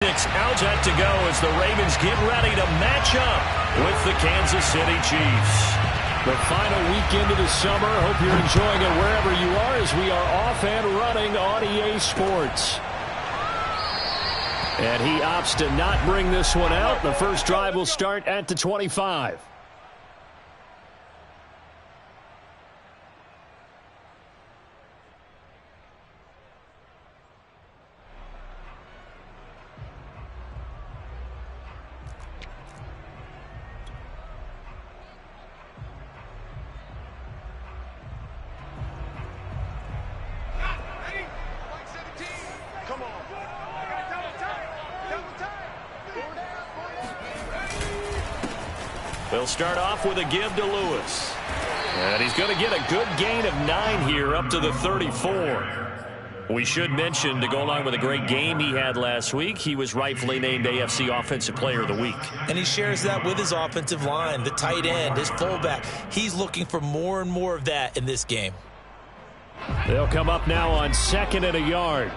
6 out set to go as the Ravens get ready to match up with the Kansas City Chiefs. The final weekend of the summer. Hope you're enjoying it wherever you are as we are off and running on EA Sports. And he opts to not bring this one out. The first drive will start at the 25. They'll start off with a give to Lewis. And he's going to get a good gain of 9 here up to the 34. We should mention, to go along with a great game he had last week, he was rightfully named AFC Offensive Player of the Week. And he shares that with his offensive line, the tight end, his fullback. He's looking for more and more of that in this game. They'll come up now on 2nd and a yard.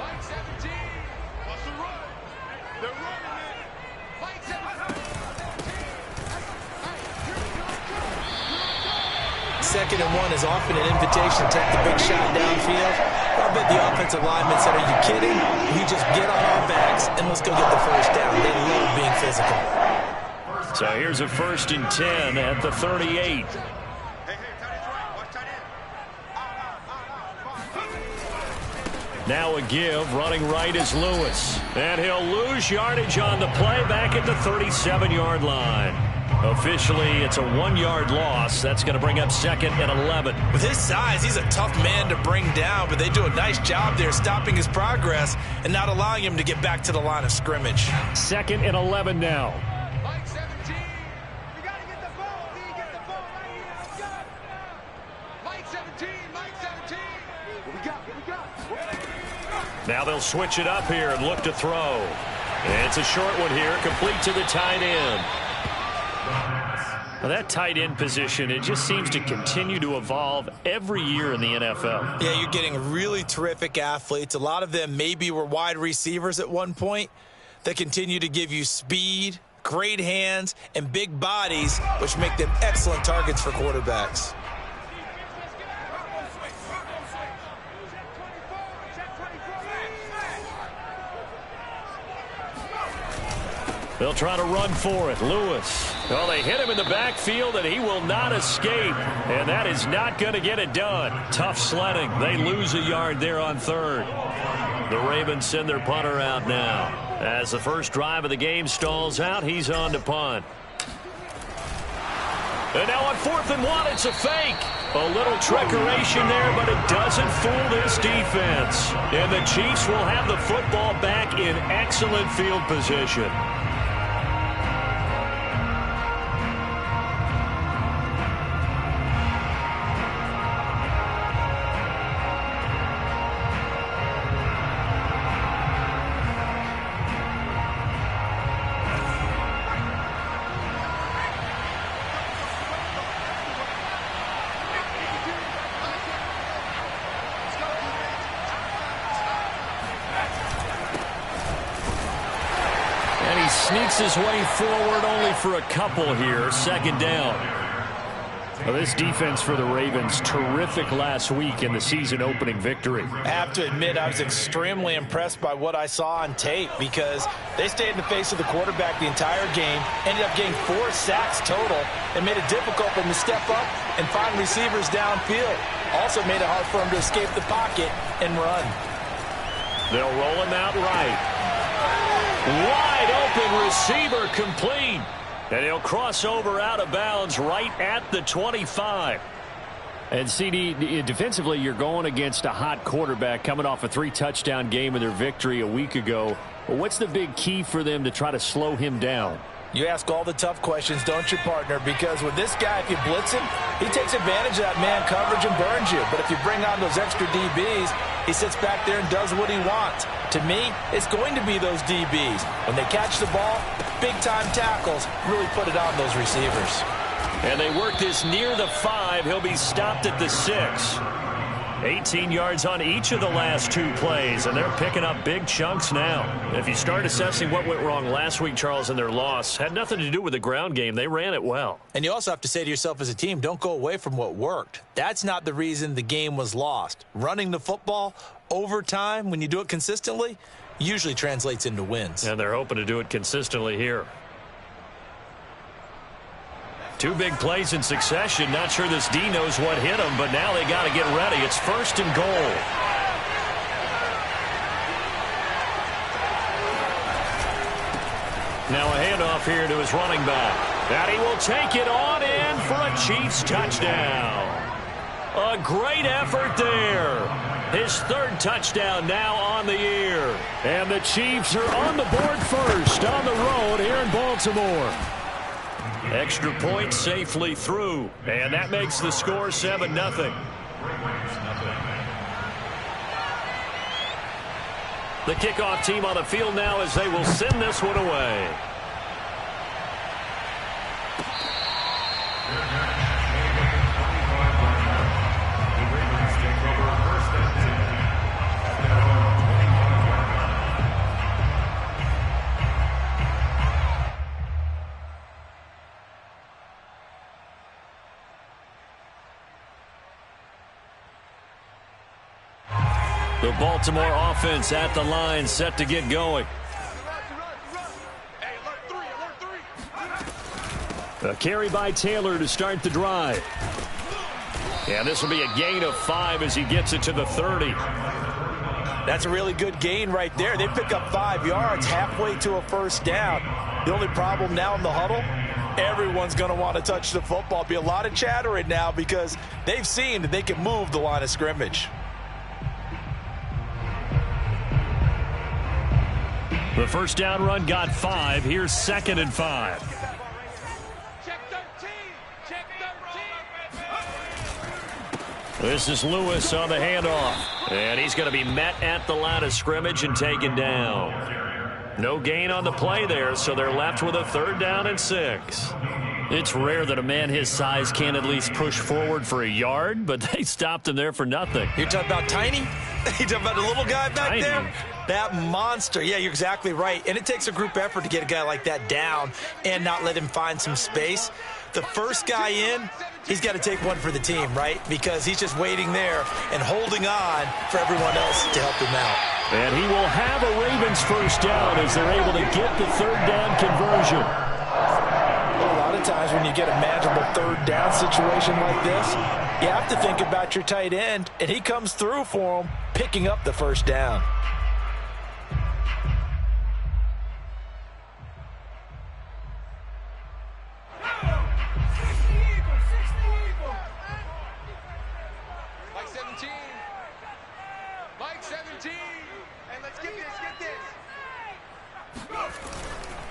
Second and 1 is often an invitation to take the big shot downfield. I bet the offensive linemen said, are you kidding? We just get on our backs and let's go get the first down. They love being physical. So here's a 1st and 10 at the 38. Now a give, running right is Lewis. And he'll lose yardage on the play back at the 37-yard line. Officially, it's a 1-yard loss. That's going to bring up 2nd and 11. With his size, he's a tough man to bring down, but they do a nice job there stopping his progress and not allowing him to get back to the line of scrimmage. 2nd and 11 now. Mike 17. We got to get the ball. Get the ball right here. Let's go. Mike 17. Mike 17. What we got? Now they'll switch it up here and look to throw. It's a short one here, complete to the tight end. Well, that tight end position, it just seems to continue to evolve every year in the NFL. Yeah, you're getting really terrific athletes. A lot of them maybe were wide receivers at one point. They continue to give you speed, great hands, and big bodies, which make them excellent targets for quarterbacks. They'll try to run for it. Lewis. Well, they hit him in the backfield, and he will not escape. And that is not going to get it done. Tough sledding. They lose a yard there on 3rd. The Ravens send their punter out now. As the first drive of the game stalls out, he's on to punt. And now on 4th and 1, it's a fake. A little trickeration there, but it doesn't fool this defense. And the Chiefs will have the football back in excellent field position. Sneaks his way forward only for a couple here. 2nd down. Well, this defense for the Ravens, terrific last week in the season-opening victory. I have to admit, I was extremely impressed by what I saw on tape because they stayed in the face of the quarterback the entire game, ended up getting 4 sacks total, and made it difficult for him to step up and find receivers downfield. Also made it hard for him to escape the pocket and run. They'll roll him out right. Wide open receiver complete. And he'll cross over out of bounds right at the 25. And CD, defensively, you're going against a hot quarterback coming off a 3-touchdown game in their victory a week ago. Well, what's the big key for them to try to slow him down? You ask all the tough questions, don't you, partner? Because with this guy, if you blitz him, he takes advantage of that man coverage and burns you. But if you bring on those extra DBs, he sits back there and does what he wants. To me, it's going to be those DBs. When they catch the ball, big-time tackles really put it on those receivers. And they work this near the 5. He'll be stopped at the 6. 18 yards on each of the last 2 plays, and they're picking up big chunks now. If you start assessing what went wrong last week, Charles, in their loss, had nothing to do with the ground game. They ran it well. And you also have to say to yourself as a team, don't go away from what worked. That's not the reason the game was lost. Running the football over time, when you do it consistently, usually translates into wins. And they're hoping to do it consistently here. 2 big plays in succession. Not sure this D knows what hit them, but now they got to get ready. It's 1st and goal. Now a handoff here to his running back. And he will take it on in for a Chiefs touchdown. A great effort there. His 3rd touchdown now on the year. And the Chiefs are on the board first on the road here in Baltimore. Extra point safely through, and that makes the score 7-0. The kickoff team on the field now as they will send this one away. The Baltimore offense at the line, set to get going. A carry by Taylor to start the drive. And this will be a gain of 5 as he gets it to the 30. That's a really good gain right there. They pick up 5 yards halfway to a 1st down. The only problem now in the huddle, everyone's going to want to touch the football. Be a lot of chattering now because they've seen that they can move the line of scrimmage. The 1st down run got 5. Here's 2nd and 5. Check 13. Check 13. This is Lewis on the handoff. And he's going to be met at the line of scrimmage and taken down. No gain on the play there, so they're left with a 3rd down and 6. It's rare that a man his size can't at least push forward for a yard, but they stopped him there for nothing. You're talking about tiny? You're talking about the little guy back there? That monster. Yeah, you're exactly right. And it takes a group effort to get a guy like that down and not let him find some space. The first guy in, he's got to take one for the team, right? Because he's just waiting there and holding on for everyone else to help him out. And he will have a Ravens 1st down as they're able to get the 3rd down conversion. A lot of times when you get a manageable 3rd down situation like this, you have to think about your tight end, and he comes through for him, picking up the 1st down.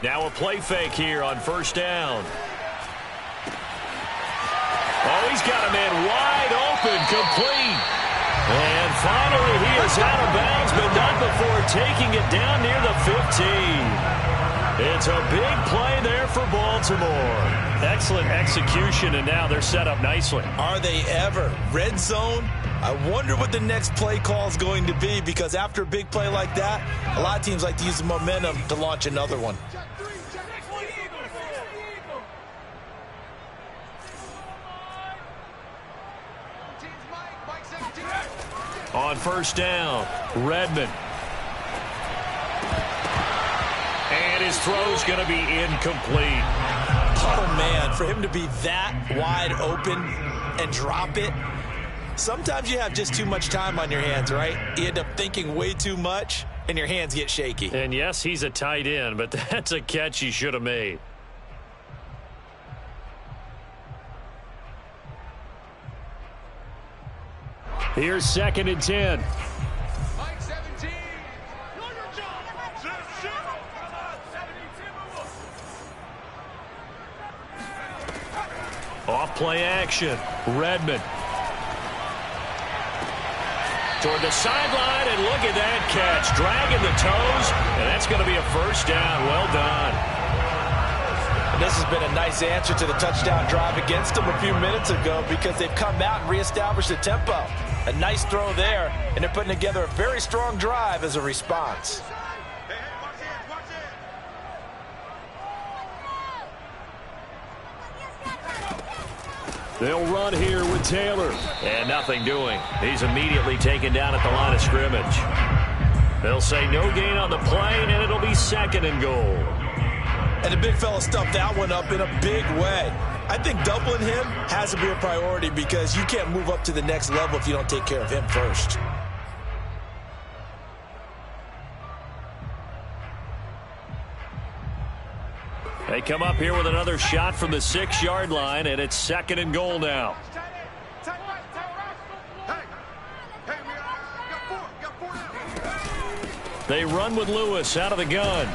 Now a play fake here on 1st down. Oh, he's got a man wide open, complete. And finally he is out of bounds, but not before taking it down near the 15. It's a big play there for Baltimore. Excellent execution, and now they're set up nicely. Are they ever? Red zone? I wonder what the next play call is going to be, because after a big play like that, a lot of teams like to use the momentum to launch another one. On 1st down, Redmond. And his throw's going to be incomplete. Oh, man, for him to be that wide open and drop it, sometimes you have just too much time on your hands, right? You end up thinking way too much, and your hands get shaky. And, yes, he's a tight end, but that's a catch he should have made. Here's 2nd and 10. Mike 17. Off play action. Redmond. Toward the sideline, and look at that catch. Dragging the toes, and that's going to be a 1st down. Well done. And this has been a nice answer to the touchdown drive against them a few minutes ago, because they've come out and reestablished the tempo. A nice throw there, and they're putting together a very strong drive as a response. They'll run here with Taylor. And nothing doing. He's immediately taken down at the line of scrimmage. They'll say no gain on the play, and it'll be 2nd and goal. And the big fella stuffed that one up in a big way. I think doubling him has to be a priority because you can't move up to the next level if you don't take care of him first. They come up here with another shot from the 6-yard line, and it's 2nd and goal now. They run with Lewis out of the gun.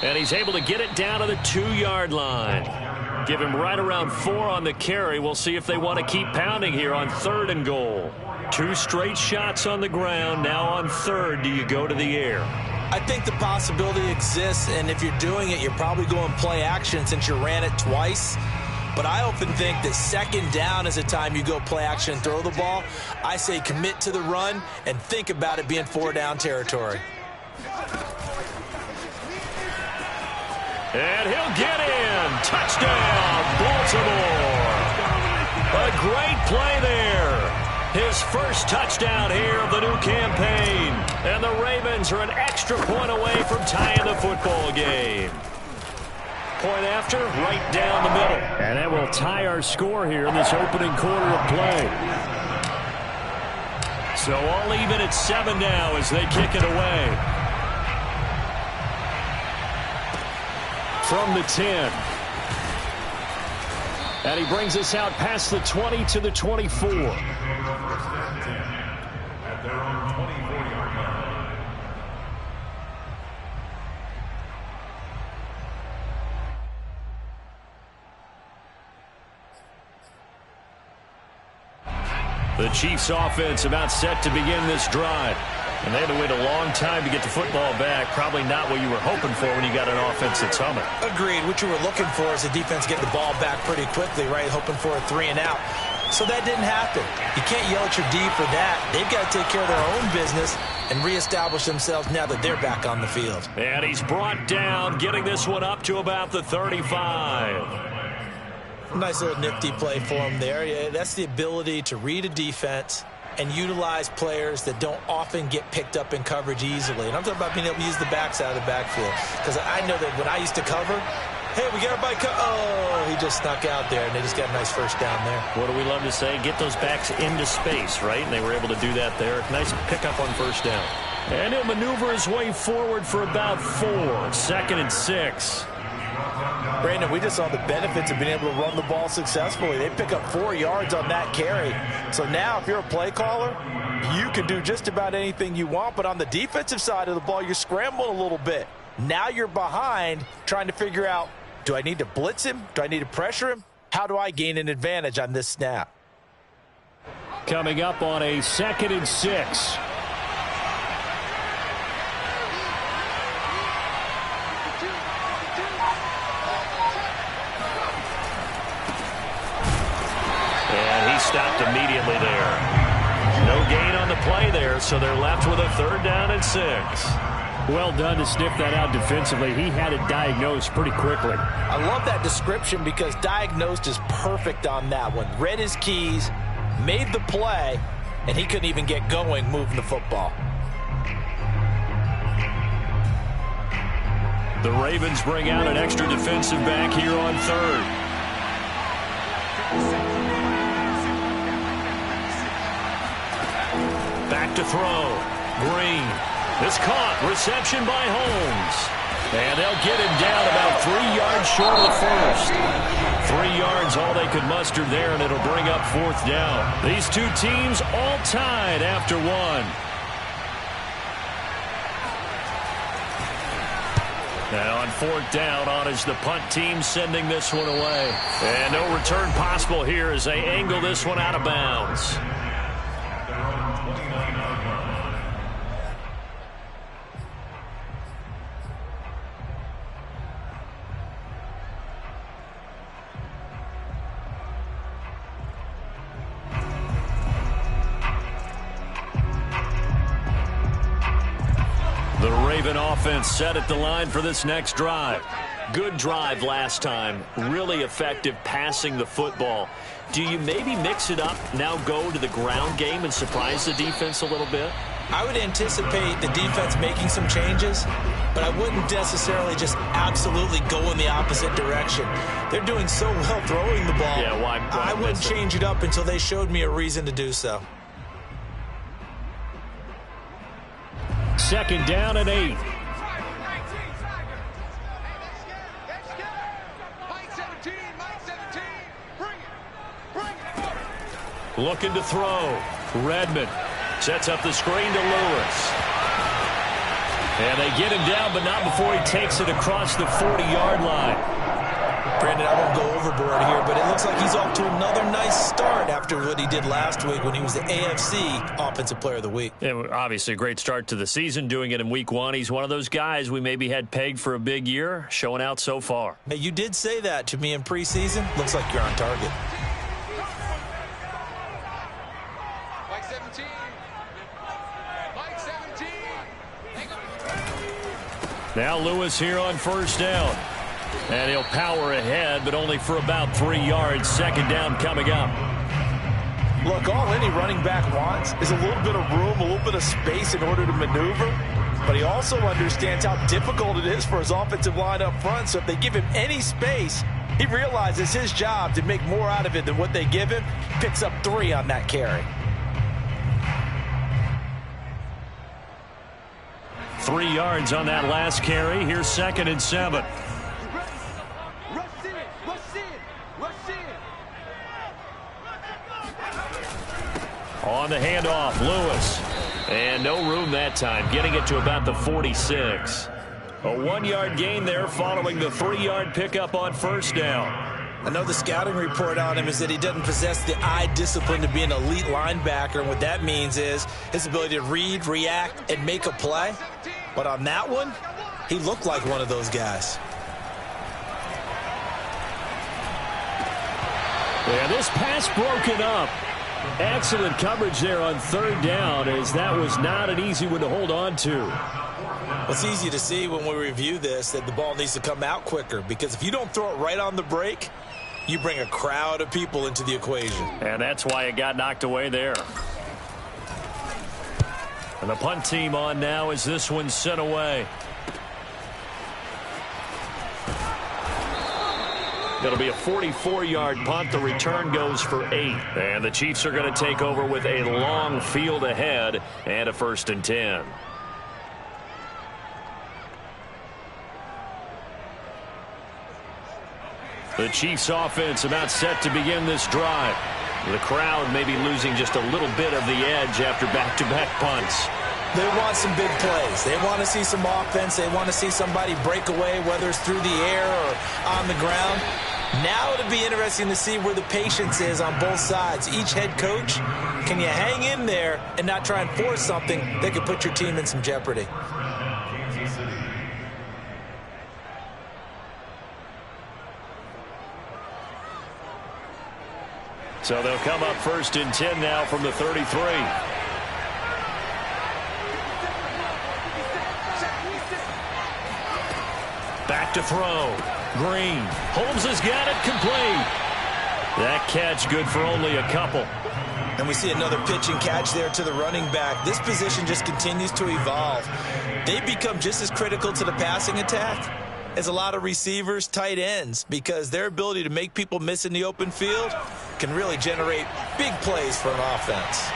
And he's able to get it down to the 2-yard line. Give him right around 4 on the carry. We'll see if they want to keep pounding here on 3rd and goal. 2 straight shots on the ground. Now on 3rd, do you go to the air? I think the possibility exists, and if you're doing it, you're probably going play action since you ran it twice. But I often think that 2nd down is the time you go play action and throw the ball. I say commit to the run and think about it being 4-down territory. And he'll get in. Touchdown, Baltimore. A great play there. His first touchdown here of the new campaign. And the Ravens are an extra point away from tying the football game. Point after, right down the middle. And that will tie our score here in this opening quarter of play. So all even at 7 now as they kick it away. From the 10. And he brings us out past the 20 to the 24. At their own 24-yard line. The Chiefs offense about set to begin this drive. And they had to wait a long time to get the football back. Probably not what you were hoping for when you got an offense that's humming. Agreed. What you were looking for is the defense getting the ball back pretty quickly, right? Hoping for a 3-and-out. So that didn't happen. You can't yell at your D for that. They've got to take care of their own business and reestablish themselves now that they're back on the field. And he's brought down, getting this one up to about the 35. Nice little nifty play for him there. Yeah, that's the ability to read a defense and utilize players that don't often get picked up in coverage easily. And I'm talking about being able to use the backs out of the backfield. Because I know that when I used to cover, hey, we got everybody oh, he just snuck out there, and they just got a nice first down there. What do we love to say? Get those backs into space, right? And they were able to do that there. Nice pickup on first down. And he'll maneuver his way forward for about 4. 2nd and 6. Brandon, we just saw the benefits of being able to run the ball successfully. They pick up 4 yards on that carry. So now if you're a play caller, you can do just about anything you want. But on the defensive side of the ball, you're scrambling a little bit. Now you're behind trying to figure out, do I need to blitz him? Do I need to pressure him? How do I gain an advantage on this snap? Coming up on a 2nd and 6. Stopped immediately there. No gain on the play there, so they're left with a 3rd down and 6. Well done to sniff that out defensively. He had it diagnosed pretty quickly. I love that description because diagnosed is perfect on that one. Read his keys, made the play, and he couldn't even get going moving the football. The Ravens bring out an extra defensive back here on 3rd. Back to throw. Green. This caught. Reception by Holmes. And they'll get him down about 3 yards short of the first. 3 yards all they could muster there, and it'll bring up 4th down. These two teams all tied after 1. And on 4th down, on is the punt team sending this one away. And no return possible here as they angle this one out of bounds. The Raven offense set at the line for this next drive. Good drive last time. Really effective passing the football. Do you maybe mix it up, now go to the ground game and surprise the defense a little bit? I would anticipate the defense making some changes, but I wouldn't necessarily just absolutely go in the opposite direction. They're doing so well throwing the ball. Yeah, why I wouldn't change it up until they showed me a reason to do so. Second down and 8. Looking to throw. Redmond sets up the screen to Lewis. And they get him down, but not before he takes it across the 40-yard line. Brandon, I won't go overboard here, but it looks like he's off to another nice start after what he did last week when he was the AFC Offensive Player of the Week. Yeah, obviously a great start to the season, doing it in week 1. He's one of those guys we maybe had pegged for a big year, showing out so far. Hey, you did say that to me in preseason. Looks like you're on target. Mike 17. Mike 17. Now Lewis here on first down. And he'll power ahead, but only for about 3 yards. Second down coming up. Look, all any running back wants is a little bit of room, a little bit of space in order to maneuver. But he also understands how difficult it is for his offensive line up front. So if they give him any space, he realizes his job to make more out of it than what they give him. Picks up 3 on that carry. 3 yards on that last carry. Here's 2nd and 7. On the handoff, Lewis. And no room that time, getting it to about the 46. A 1-yard gain there following the 3-yard pickup on first down. I know the scouting report on him is that he doesn't possess the eye discipline to be an elite linebacker. And what that means is his ability to read, react, and make a play. But on that one, he looked like one of those guys. Yeah, this pass broken up. Excellent coverage there on third down, as that was not an easy one to hold on to. Well, it's easy to see when we review this that the ball needs to come out quicker, because if you don't throw it right on the break, you bring a crowd of people into the equation. And that's why it got knocked away there. And the punt team on now as this one's sent away. It'll be a 44-yard punt. The return goes for 8. And the Chiefs are going to take over with a long field ahead and a 1st and 10. The Chiefs offense about set to begin this drive. The crowd may be losing just a little bit of the edge after back-to-back punts. They want some big plays. They want to see some offense. They want to see somebody break away, whether it's through the air or on the ground. Now it'll be interesting to see where the patience is on both sides. Each head coach, can you hang in there and not try and force something that could put your team in some jeopardy? So they'll come up 1st and 10 now from the 33. Back to throw. Green. Holmes has got it complete. That catch good for only a couple. And we see another pitch and catch there to the running back. This position just continues to evolve. They become just as critical to the passing attack as a lot of receivers, tight ends, because their ability to make people miss in the open field can really generate big plays for an offense.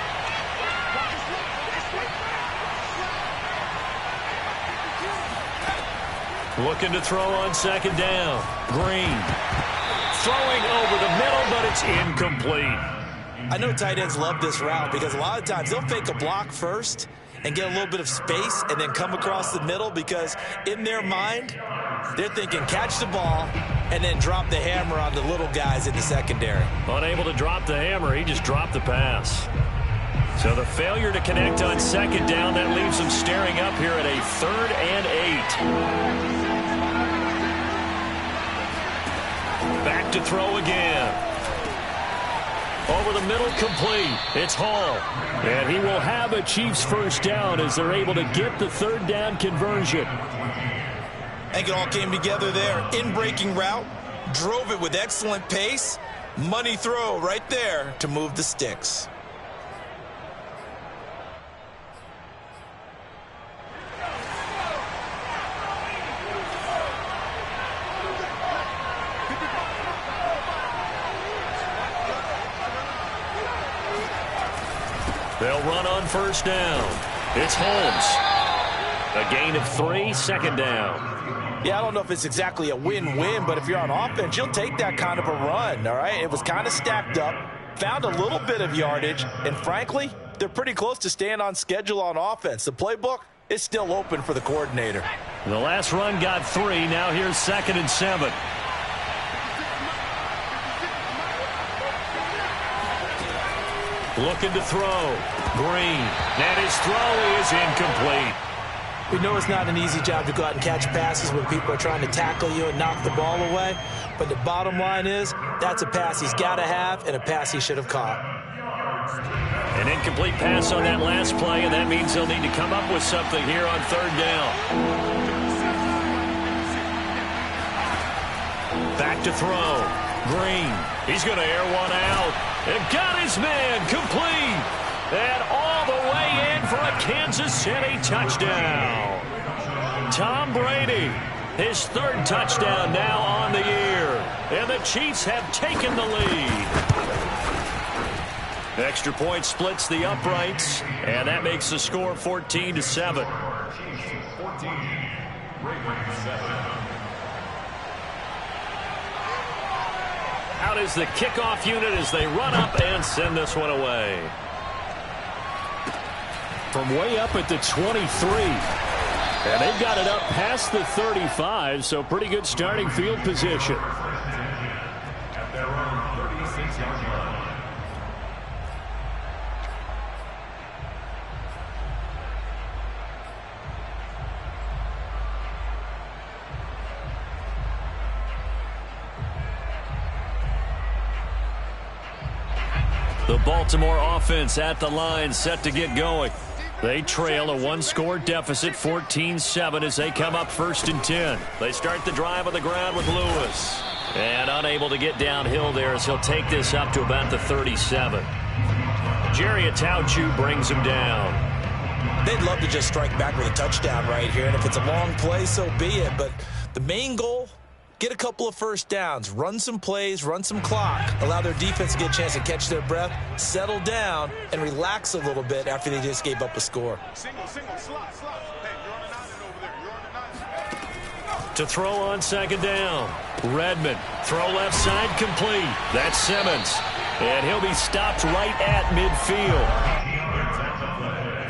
Looking to throw on 2nd down. Green. Throwing over the middle, but it's incomplete. I know tight ends love this route because a lot of times they'll fake a block first and get a little bit of space and then come across the middle, because in their mind, they're thinking catch the ball and then drop the hammer on the little guys in the secondary. Unable to drop the hammer, he just dropped the pass. So the failure to connect on 2nd down, that leaves them staring up here at a 3rd and 8. Back to throw again. Over the middle, complete. It's Hall. And he will have a Chiefs first down as they're able to get the third down conversion. I think it all came together there. In-breaking route, drove it with excellent pace. Money throw right there to move the sticks. They'll run on first down. It's Holmes. A gain of 3, second down. Yeah, I don't know if it's exactly a win-win, but if you're on offense, you'll take that kind of a run, all right? It was kind of stacked up, found a little bit of yardage, and frankly, they're pretty close to staying on schedule on offense. The playbook is still open for the coordinator. The last run got 3. Now here's 2nd and 7. Looking to throw. Green. And his throw is incomplete. We know it's not an easy job to go out and catch passes when people are trying to tackle you and knock the ball away. But the bottom line is, that's a pass he's got to have and a pass he should have caught. An incomplete pass on that last play, and that means they'll need to come up with something here on third down. Back to throw. Green. He's going to air one out. And got his man complete. And all the way in for a Kansas City touchdown. Tom Brady, his 3rd touchdown now on the year. And the Chiefs have taken the lead. Extra point splits the uprights, and that makes the score 14-7. Chiefs 14, Ravens 7. Out is the kickoff unit as they run up and send this one away. From way up at the 23. And they've got it up past the 35, so pretty good starting field position. At their own 36-yard line. The Baltimore offense at the line, set to get going. They trail a 1-score deficit, 14-7, as they come up 1st and 10. They start the drive on the ground with Lewis. And unable to get downhill there as he'll take this up to about the 37. Jerry Atauchu brings him down. They'd love to just strike back with a touchdown right here, and if it's a long play, so be it. But the main goal, get a couple of first downs, run some plays, run some clock, allow their defense to get a chance to catch their breath, settle down, and relax a little bit after they just gave up a score. Single, slot. Hey, you're on an island over there. You're on an island. To throw on 2nd down. Redmond, throw left side complete. That's Simmons. And he'll be stopped right at midfield.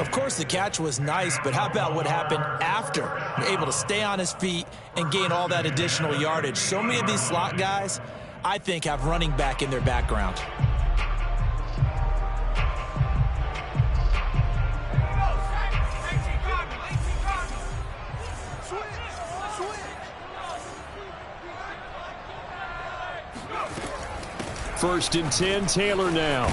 Of course, the catch was nice, but how about what happened after? Able to stay on his feet and gain all that additional yardage. So many of these slot guys, I think, have running back in their background. First and 10, Taylor now.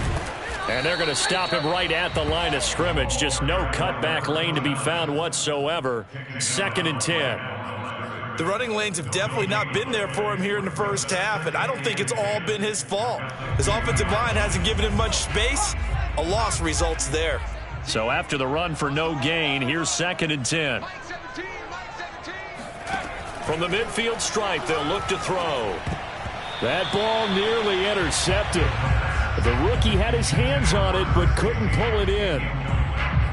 And they're going to stop him right at the line of scrimmage. Just no cutback lane to be found whatsoever. 2nd and 10. The running lanes have definitely not been there for him here in the first half, and I don't think it's all been his fault. His offensive line hasn't given him much space. A loss results there. So after the run for no gain, here's 2nd and 10. Mike 17. From the midfield stripe, they'll look to throw. That ball nearly intercepted. The rookie had his hands on it, but couldn't pull it in.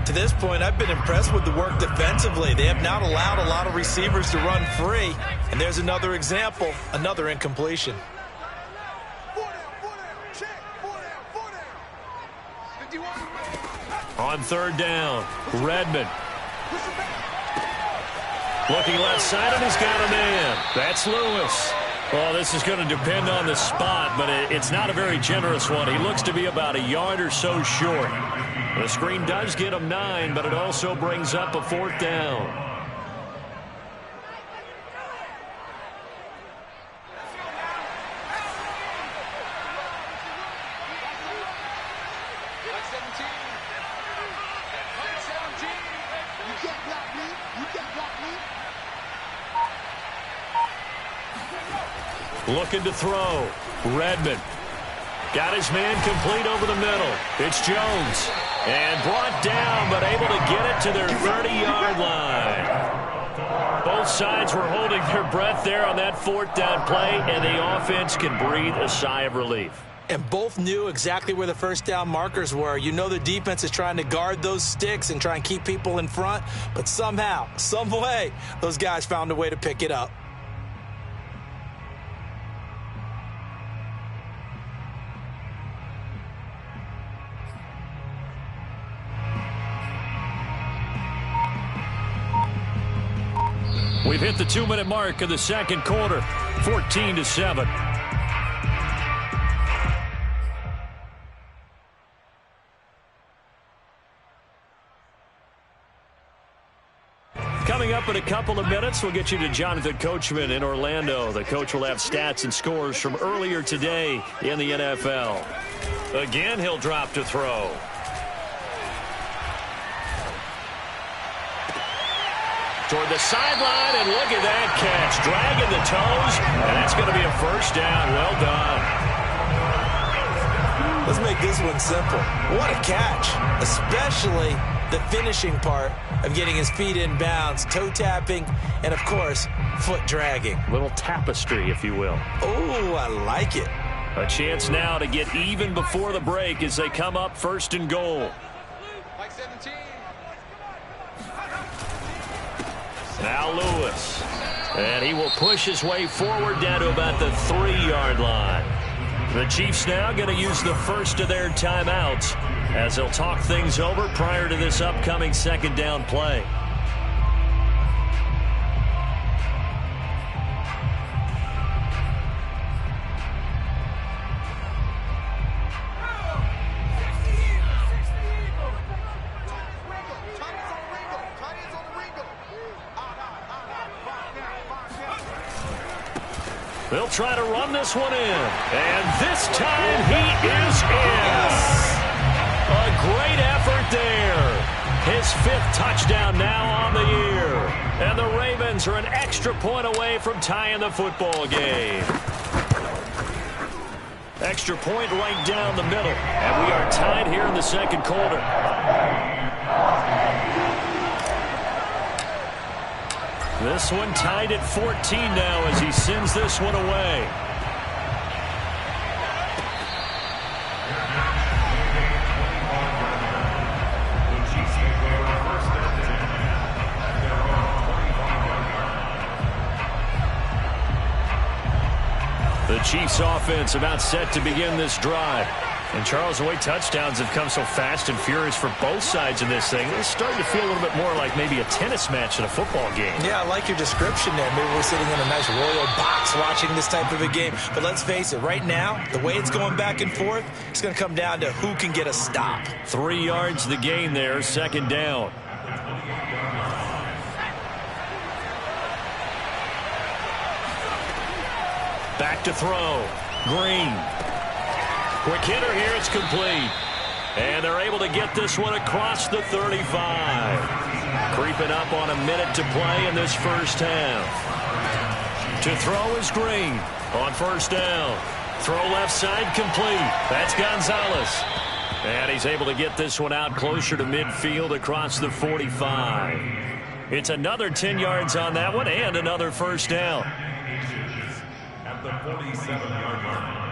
To this point, I've been impressed with the work defensively. They have not allowed a lot of receivers to run free. And there's another example, another incompletion. 4 down. Check. 4 down. 51. On 3rd down, Redmond. Looking left side, and he's got a man. That's Lewis. Well, this is going to depend on the spot, but it's not a very generous one. He looks to be about a yard or so short. The screen does get him 9, but it also brings up a 4th down. 17. Mike 17. You can't block me. You can't block me. Looking to throw. Redmond. Got his man complete over the middle. It's Jones. And brought down, but able to get it to their 30-yard line. Both sides were holding their breath there on that 4th down play, and the offense can breathe a sigh of relief. And both knew exactly where the first down markers were. You know the defense is trying to guard those sticks and try and keep people in front, but somehow, some way, those guys found a way to pick it up. We've hit the 2-minute mark of the second quarter, 14-7. Coming up in a couple of minutes, we'll get you to Jonathan Coachman in Orlando. The coach will have stats and scores from earlier today in the NFL. Again, he'll drop to throw. Toward the sideline, and look at that catch. Dragging the toes, and that's going to be a first down. Well done. Let's make this one simple. What a catch, especially the finishing part of getting his feet in bounds, toe tapping, and, of course, foot dragging. Little tapestry, if you will. Oh, I like it. A chance now to get even before the break as they come up 1st and goal. Mike 17. Now Lewis. And he will push his way forward down to about the 3-yard line. The Chiefs now going to use the first of their timeouts as they'll talk things over prior to this upcoming 2nd down play. They'll try to run this one in. And this time he is in. A great effort there. His 5th touchdown now on the year. And the Ravens are an extra point away from tying the football game. Extra point right down the middle. And we are tied here in the second quarter. This one tied at 14 now as he sends this one away. The Chiefs offense about set to begin this drive. And Charles, the way touchdowns have come so fast and furious for both sides of this thing, it's starting to feel a little bit more like maybe a tennis match in a football game. Yeah, I like your description there. Maybe we're sitting in a nice royal box watching this type of a game. But let's face it, right now, the way it's going back and forth, it's going to come down to who can get a stop. 3 yards the gain there, 2nd down. Back to throw. Green. Quick hitter here, it's complete. And they're able to get this one across the 35. Creeping up on a minute to play in this first half. To throw is Green on 1st down. Throw left side complete. That's Gonzalez. And he's able to get this one out closer to midfield across the 45. It's another 10 yards on that one and another first down. At the 47-yard line.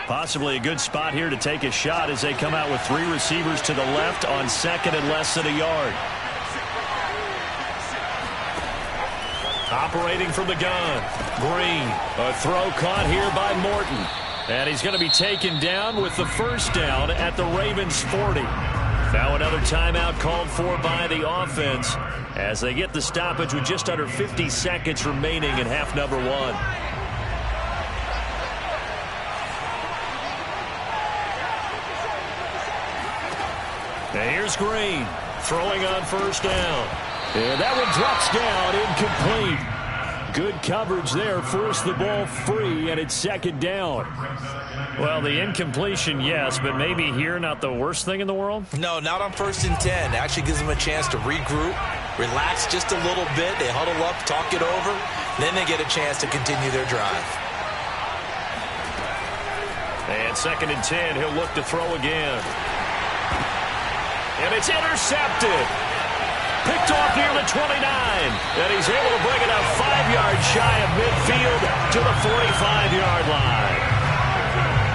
Possibly a good spot here to take a shot as they come out with 3 receivers to the left on 2nd and less than a yard. Operating from the gun. Green. A throw caught here by Morton. And he's going to be taken down with the first down at the Ravens 40. Now another timeout called for by the offense as they get the stoppage with just under 50 seconds remaining in half number 1. Now here's Green throwing on 1st down. And that one drops down incomplete. Good coverage there, forced the ball free, and it's second down. Well, the incompletion, yes, but maybe here not the worst thing in the world? No, not on 1st and 10. Actually gives them a chance to regroup, relax just a little bit. They huddle up, talk it over, then they get a chance to continue their drive. And 2nd and 10, he'll look to throw again. And it's intercepted. Picked off near the 29. And he's able to bring it up 5 yards shy of midfield to the 45-yard line.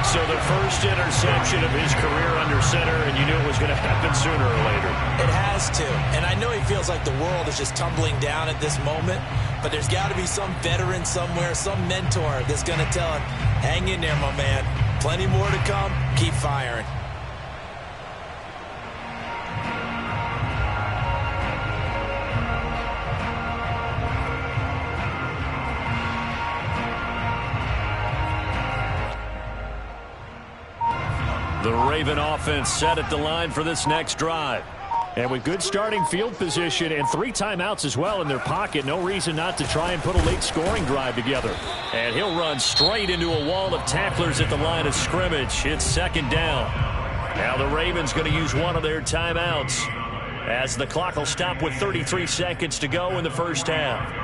So the first interception of his career under center, and you knew it was going to happen sooner or later. It has to. And I know he feels like the world is just tumbling down at this moment, but there's got to be some veteran somewhere, some mentor that's going to tell him, hang in there, my man. Plenty more to come. Keep firing. The Raven offense set at the line for this next drive. And with good starting field position and 3 timeouts as well in their pocket, no reason not to try and put a late scoring drive together. And he'll run straight into a wall of tacklers at the line of scrimmage. It's second down. Now the Ravens going to use one of their timeouts as the clock will stop with 33 seconds to go in the first half.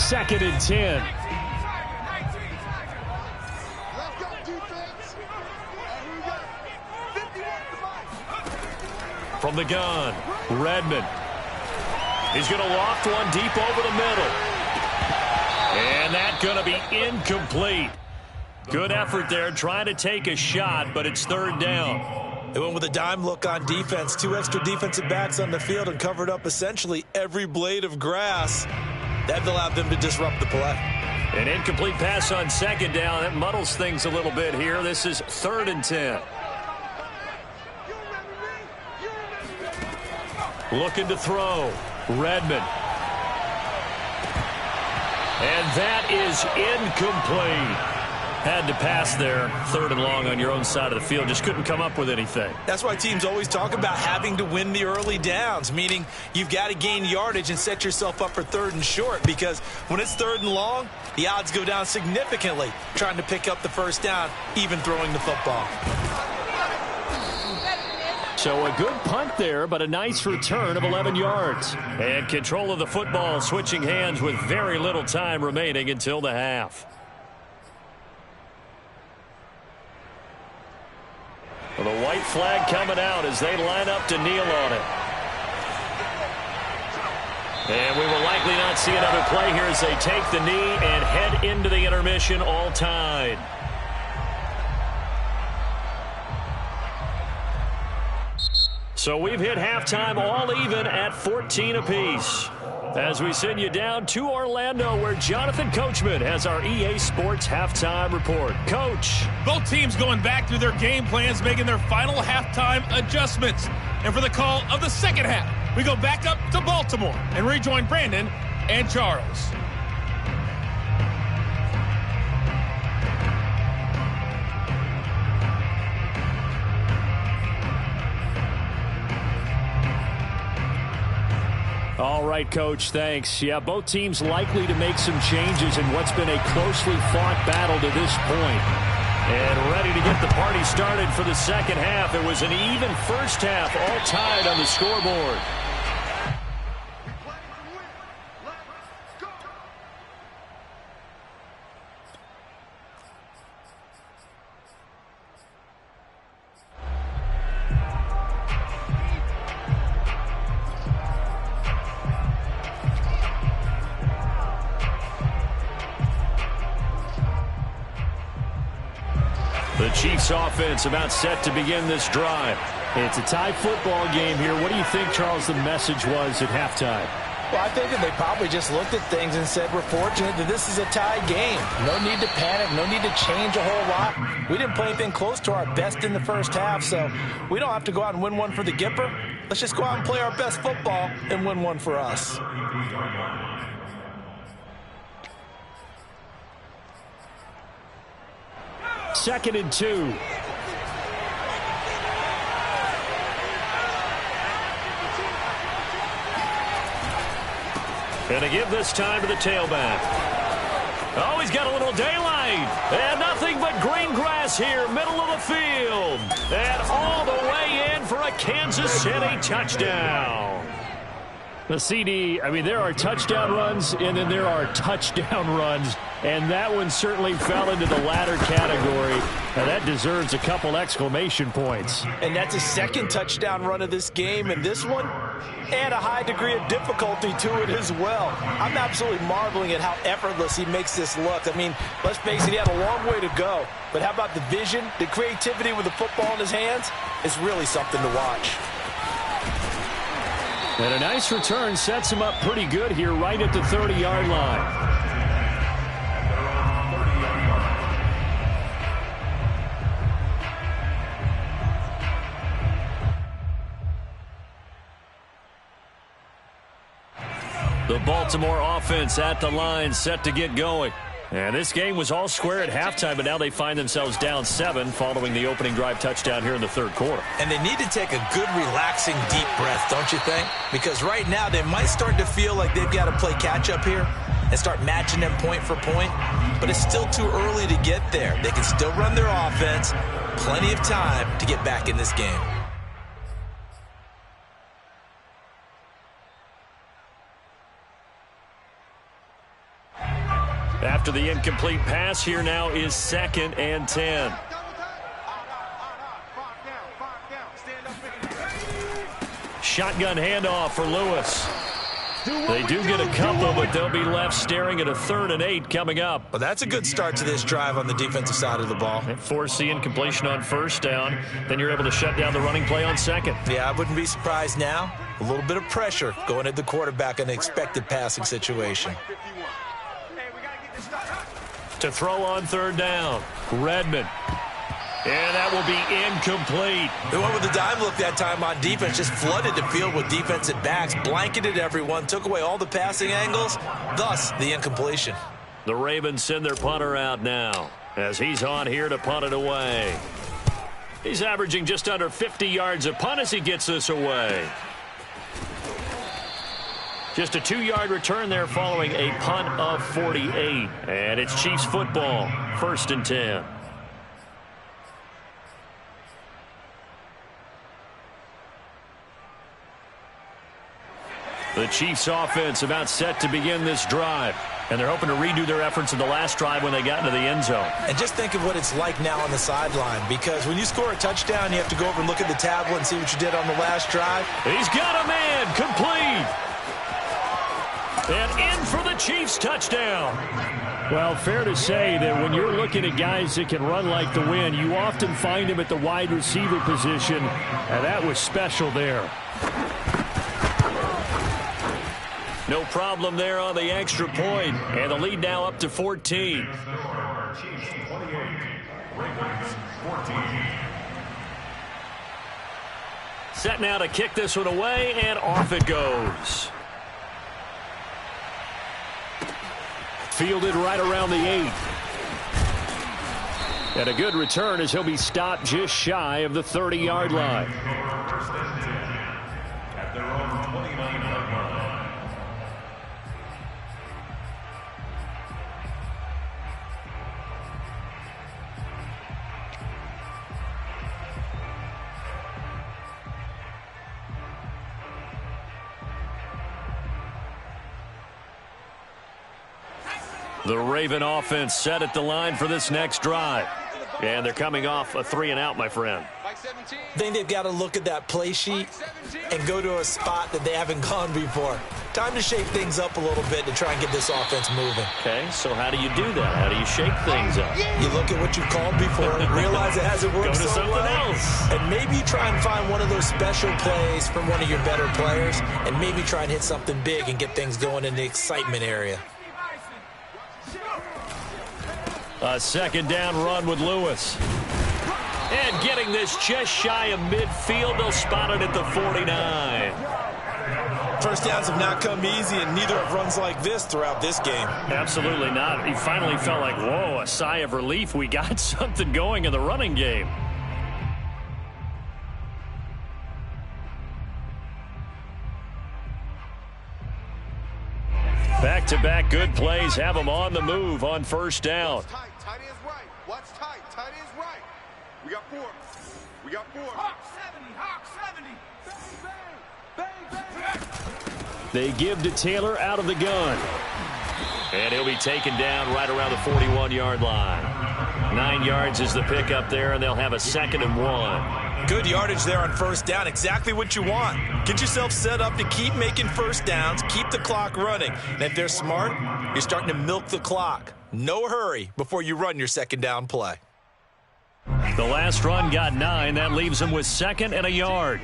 Second and 10. From the gun, Redmond. He's going to loft one deep over the middle. And that's going to be incomplete. Good effort there trying to take a shot, but it's third down. They went with a dime look on defense. 2 extra defensive backs on the field and covered up essentially every blade of grass. That allowed them to disrupt the play. An incomplete pass on second down. That muddles things a little bit here. This is 3rd and 10. Looking to throw. Redmond. And that is incomplete. Had to pass there. 3rd and long on your own side of the field. Just couldn't come up with anything. That's why teams always talk about having to win the early downs, meaning you've got to gain yardage and set yourself up for 3rd and short, because when it's 3rd and long, the odds go down significantly trying to pick up the first down, even throwing the football. So a good punt there, but a nice return of 11 yards. And control of the football switching hands with very little time remaining until the half. Well, the white flag coming out as they line up to kneel on it. And we will likely not see another play here as they take the knee and head into the intermission all tied. So we've hit halftime all even at 14 apiece. As we send you down to Orlando, where Jonathan Coachman has our EA Sports halftime report. Coach. Both teams going back through their game plans, making their final halftime adjustments. And for the call of the second half, we go back up to Baltimore and rejoin Brandon and Charles. All right, Coach, thanks. Yeah, both teams likely to make some changes in what's been a closely fought battle to this point. And ready to get the party started for the second half. It was an even first half, all tied on the scoreboard. The Chiefs offense about set to begin this drive. It's a tie football game here. What do you think, Charles, the message was at halftime? Well, I think that they probably just looked at things and said, we're fortunate that this is a tie game. No need to panic, no need to change a whole lot. We didn't play anything close to our best in the first half, so we don't have to go out and win one for the Gipper. Let's just go out and play our best football and win one for us. Second and 2. And to give this time to the tailback. Oh, he's got a little daylight. And nothing but green grass here, middle of the field. And all the way in for a Kansas City touchdown. The CD, I mean, there are touchdown runs, and then there are touchdown runs. And that one certainly fell into the latter category. And that deserves a couple exclamation points. And that's a second touchdown run of this game, and this one, and a high degree of difficulty to it as well. I'm absolutely marveling at how effortless he makes this look. I mean, let's face it, he had a long way to go. But how about the vision, the creativity with the football in his hands? It's really something to watch. And a nice return sets him up pretty good here right at the 30-yard line. The Baltimore offense at the line, set to get going. And this game was all square at halftime, but now they find themselves down 7 following the opening drive touchdown here in the third quarter. And they need to take a good, relaxing, deep breath, don't you think? Because right now they might start to feel like they've got to play catch-up here and start matching them point for point. But it's still too early to get there. They can still run their offense. Plenty of time to get back in this game. After the incomplete pass, here now is 2nd and 10. Shotgun handoff for Lewis. They do get a couple, but they'll be left staring at a 3rd and 8 coming up. Well, that's a good start to this drive on the defensive side of the ball. Force the incompletion on 1st down. Then you're able to shut down the running play on 2nd. Yeah, I wouldn't be surprised now. A little bit of pressure going at the quarterback in an expected passing situation. To throw on 3rd down, Redmond. And that will be incomplete. They went with the dime look that time on defense, just flooded the field with defensive backs, blanketed everyone, took away all the passing angles, thus the incompletion. The Ravens send their punter out now as he's on here to punt it away. He's averaging just under 50 yards a punt as he gets this away. Just a 2-yard return there following a punt of 48. And it's Chiefs football, 1st and 10. The Chiefs offense about set to begin this drive. And they're hoping to redo their efforts in the last drive when they got into the end zone. And just think of what it's like now on the sideline, because when you score a touchdown, you have to go over and look at the tablet and see what you did on the last drive. He's got a man, complete. And in for the Chiefs touchdown. Well, fair to say that when you're looking at guys that can run like the wind, you often find them at the wide receiver position, and that was special there. No problem there on the extra point, and the lead now up to 14. Chiefs 28, Ravens 14. Set now to kick this one away, and off it goes. Fielded right around the 8. And a good return as he'll be stopped just shy of the 30-yard line. First and 10 at their own 29-yard line. The Raven offense set at the line for this next drive. And they're coming off a 3-and-out, my friend. I think they've got to look at that play sheet and go to a spot that they haven't gone before. Time to shake things up a little bit to try and get this offense moving. Okay, so how do you do that? How do you shake things up? You look at what you've called before and realize it hasn't worked Go to so something well. else. And maybe try and find one of those special plays from one of your better players and maybe try and hit something big and get things going in the excitement area. A 2nd down run with Lewis. And getting this just shy of midfield, they'll spot it at the 49. First downs have not come easy, and neither have runs like this throughout this game. Absolutely not. He finally felt like, whoa, a sigh of relief. We got something going in the running game. Back-to-back good plays have them on the move on first down. Watch tight. Tight ends right. Watch tight. Tight ends right. We got 4. We got 4. Hawk 70. Hawk 70. They give to Taylor out of the gun. And he'll be taken down right around the 41-yard line. 9 yards is the pickup there, and they'll have a 2nd and 1. Good yardage there on first down. Exactly what you want. Get yourself set up to keep making first downs, keep the clock running. And if they're smart, you're starting to milk the clock. No hurry before you run your 2nd down play. The last run got 9. That leaves them with 2nd and a yard.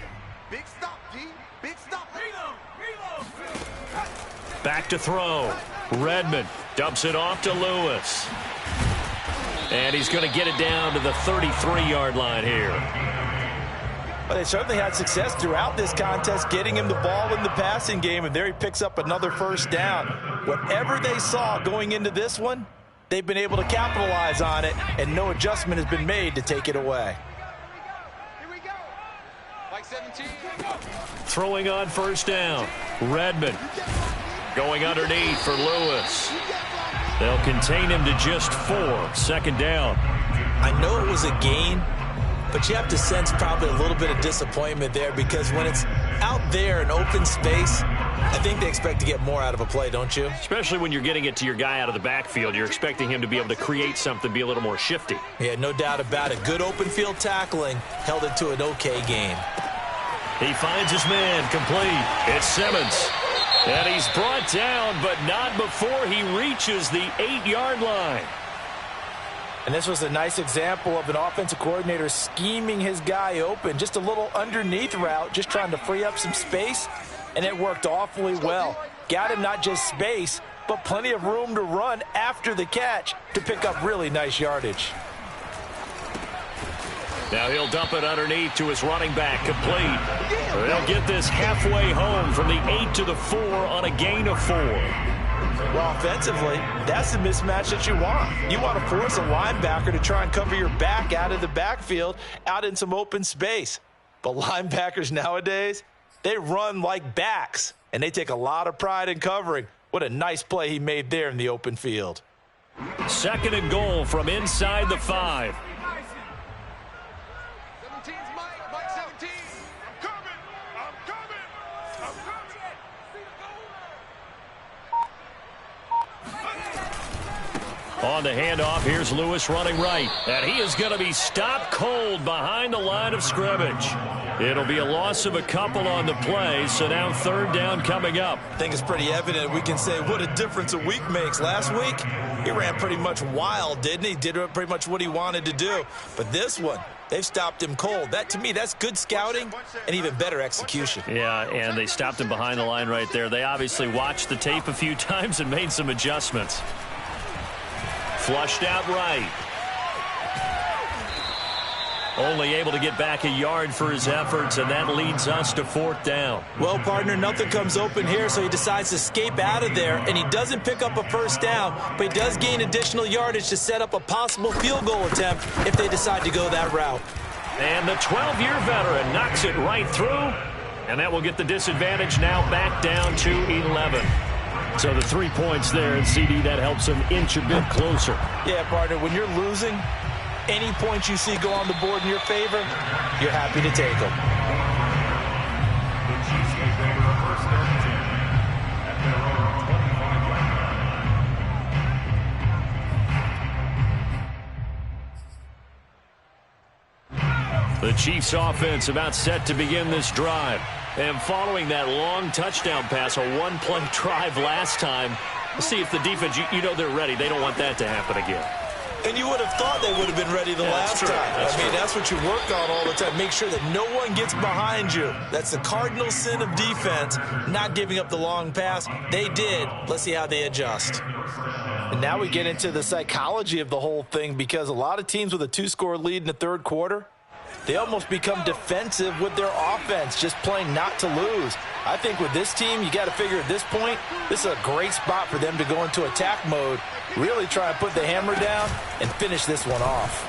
Big stop, D. Big stop. Reload. Back to throw. Redmond dumps it off to Lewis. And he's going to get it down to the 33-yard line here. Well, they certainly had success throughout this contest getting him the ball in the passing game, and there he picks up another first down. Whatever they saw going into this one, they've been able to capitalize on it, and no adjustment has been made to take it away. Here we go. Like 17. Throwing on first down. Redmond going underneath for Lewis. They'll contain him to just 4. 2nd down. I know it was a gain, but you have to sense probably a little bit of disappointment there, because when it's out there in open space, I think they expect to get more out of a play, don't you? Especially when you're getting it to your guy out of the backfield. You're expecting him to be able to create something, be a little more shifty. Yeah, no doubt about it. Good open field tackling held it to an okay game. He finds his man complete. It's Simmons. And he's brought down, but not before he reaches the 8-yard line. And this was a nice example of an offensive coordinator scheming his guy open. Just a little underneath route, just trying to free up some space, and it worked awfully well. Got him not just space, but plenty of room to run after the catch to pick up really nice yardage. Now he'll dump it underneath to his running back, complete. They'll get this halfway home from the 8 to the 4 on a gain of 4. Well, offensively, that's the mismatch that you want. You want to force a linebacker to try and cover your back out of the backfield, out in some open space. But linebackers nowadays, they run like backs, and they take a lot of pride in covering. What a nice play he made there in the open field. 2nd and goal from inside the 5. 17's Mike 17. I'm coming. On the handoff, here's Lewis running right. And he is going to be stopped cold behind the line of scrimmage. It'll be a loss of a couple on the play, so now 3rd down coming up. I think it's pretty evident we can say what a difference a week makes. Last week, he ran pretty much wild, didn't he? Did pretty much what he wanted to do. But this one, they've stopped him cold. That, to me, that's good scouting and even better execution. Yeah, and they stopped him behind the line right there. They obviously watched the tape a few times and made some adjustments. Flushed out right. Only able to get back a yard for his efforts, and that leads us to 4th down. Well, partner, nothing comes open here, so he decides to escape out of there, and he doesn't pick up a first down, but he does gain additional yardage to set up a possible field goal attempt if they decide to go that route. And the 12-year veteran knocks it right through, and that will get the disadvantage now back down to 11. So the 3 points there, and CD, that helps him inch a bit closer. Yeah, partner, when you're losing, any points you see go on the board in your favor, you're happy to take them. The Chiefs take over a 1st and 10 at their own 25-yard line. The Chiefs offense about set to begin this drive. And following that long touchdown pass, a one-play drive last time, let's see if the defense, you know they're ready. They don't want that to happen again. And you would have thought they would have been ready the last time. I mean, that's what you work on all the time. Make sure that no one gets behind you. That's the cardinal sin of defense, not giving up the long pass. They did. Let's see how they adjust. And now we get into the psychology of the whole thing, because a lot of teams with a 2-score lead in the third quarter, they almost become defensive with their offense, just playing not to lose. I think with this team, you got to figure at this point, this is a great spot for them to go into attack mode, really try and put the hammer down and finish this one off.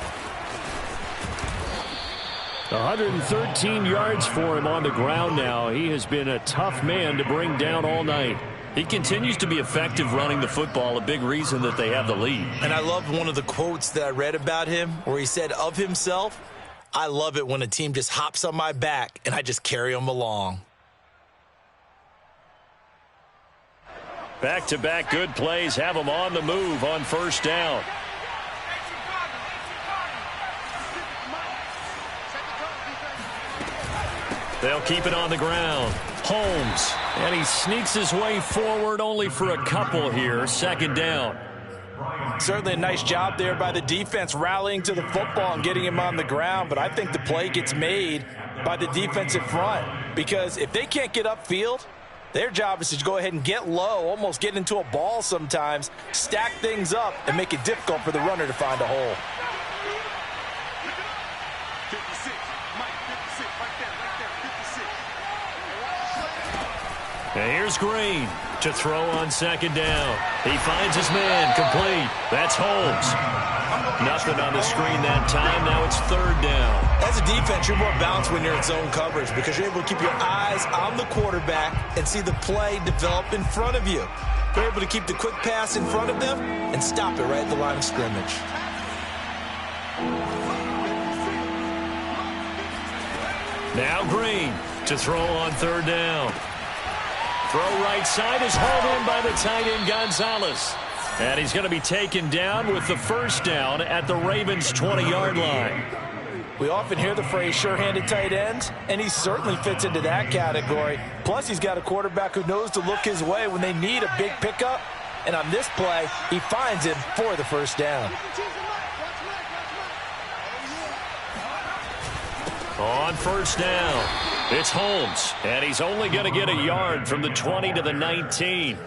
113 yards for him on the ground now. He has been a tough man to bring down all night. He continues to be effective running the football, a big reason that they have the lead. And I love one of the quotes that I read about him where he said of himself, "I love it when a team just hops on my back and I just carry them along." Back-to-back good plays have them on the move on first down. They'll keep it on the ground. Holmes, and he sneaks his way forward only for a couple here. Second down. Certainly a nice job there by the defense rallying to the football and getting him on the ground, but I think the play gets made by the defensive front because if they can't get upfield, their job is to go ahead and get low, almost get into a ball sometimes, stack things up, and make it difficult for the runner to find a hole. 56, Mike, 56, right there, 56. And here's Green to throw on second down. He finds his man, complete. That's Holmes. Nothing on the screen that time. Now it's third down. As a defense, you're more balanced when you're in zone coverage because you're able to keep your eyes on the quarterback and see the play develop in front of you. You're able to keep the quick pass in front of them and stop it right at the line of scrimmage. Now Green to throw on third down. Throw right side is hauled in by the tight end Gonzalez. And he's going to be taken down with the first down at the Ravens' 20-yard line. We often hear the phrase sure-handed tight ends, and he certainly fits into that category. Plus, he's got a quarterback who knows to look his way when they need a big pickup. And on this play, he finds him for the first down. On first down, it's Holmes, and he's only going to get a yard from the 20 to the 19.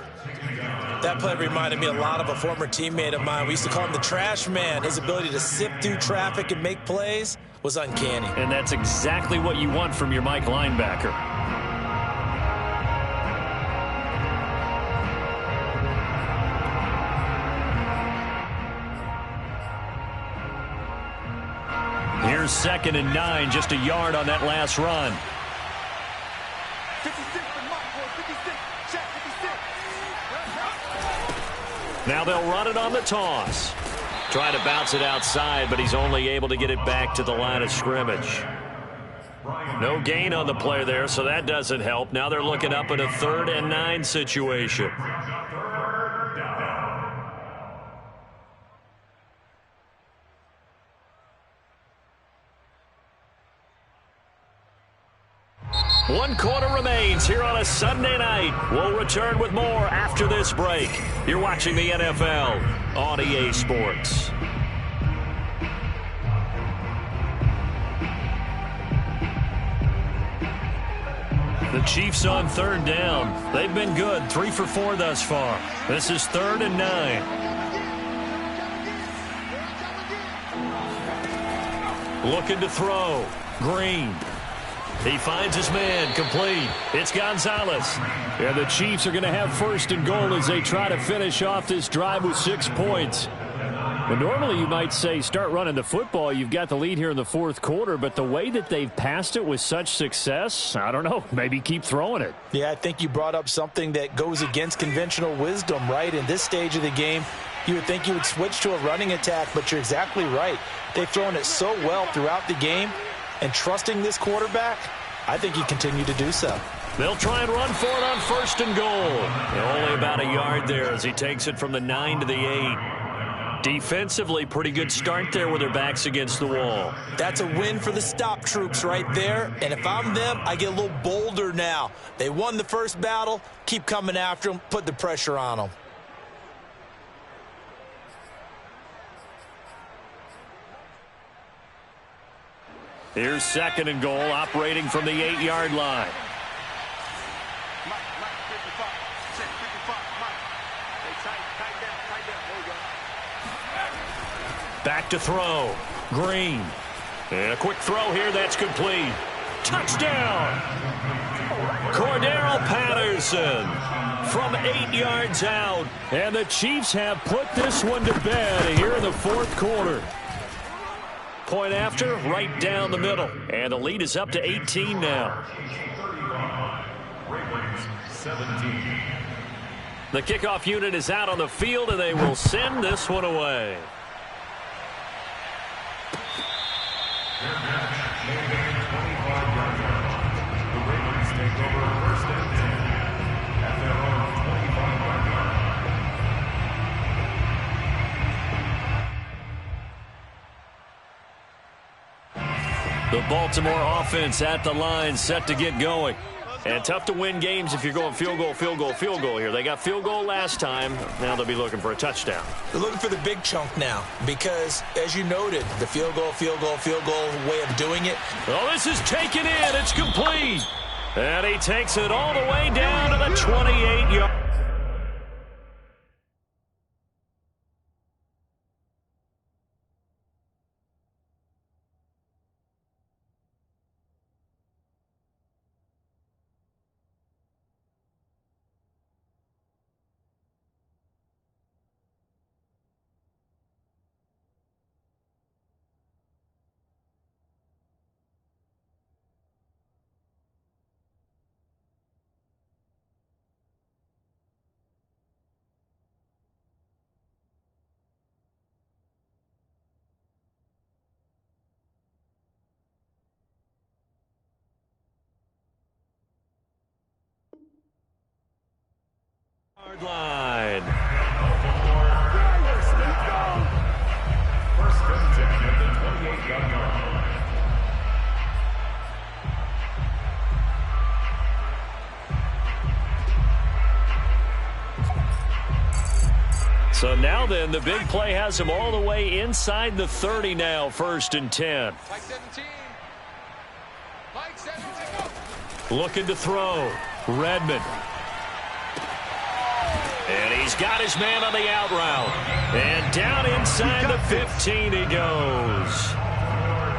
That play reminded me a lot of a former teammate of mine. We used to call him the trash man. His ability to sift through traffic and make plays was uncanny. And that's exactly what you want from your Mike linebacker. Here's 2nd and 9, just a yard on that last run. 56 for Mike, boy, 56. Check, 56. Now they'll run it on the toss. Trying to bounce it outside, but he's only able to get it back to the line of scrimmage. No gain on the play there, so that doesn't help. Now they're looking up at a 3rd and 9 situation. One quarter remains here on a Sunday night. We'll return with more after this break. You're watching the NFL on EA Sports. The Chiefs on 3rd down. They've been good, 3 for 4 thus far. This is 3rd and 9. Looking to throw. Green. He finds his man, complete. It's Gonzalez. And the Chiefs are going to have 1st and goal as they try to finish off this drive with 6 points. Well, normally you might say start running the football. You've got the lead here in the 4th quarter, but the way that they've passed it with such success, I don't know, maybe keep throwing it. Yeah, I think you brought up something that goes against conventional wisdom, right? In this stage of the game, you would think you would switch to a running attack, but you're exactly right. They've thrown it so well throughout the game. And trusting this quarterback, I think he continued to do so. They'll try and run for it on 1st and goal. Only about a yard there as he takes it from the 9 to the 8. Defensively, pretty good start there with their backs against the wall. That's a win for the stop troops right there. And if I'm them, I get a little bolder now. They won the first battle. Keep coming after them. Put the pressure on them. Here's 2nd and goal, operating from the 8-yard line. Mike, 55. Check, 55, Mike. Hey, tight down. There you go. Back to throw. Green. And a quick throw here, that's complete. Touchdown! Cordero Patterson from 8 yards out. And the Chiefs have put this one to bed here in the 4th quarter. Point after, right down the middle. And the lead is up to 18 now. 35, Ravens 17. The kickoff unit is out on the field, and they will send this one away. The Ravens take over 1st and 10 at their own 25-yard line. The Baltimore offense at the line, set to get going. And tough to win games if you're going field goal, field goal, field goal here. They got field goal last time. Now they'll be looking for a touchdown. They're looking for the big chunk now because, as you noted, the field goal way of doing it. Oh, this is taken in. It's complete. And he takes it all the way down to the 28-yard. Line. 1st and 10 at the 28-yard line. So now then, the big play has him all the way inside the 30 now, 1st and 10. Mike 17. Mike 17, go. Looking to throw. Redmond. And he's got his man on the out route. And down inside the 15 he goes.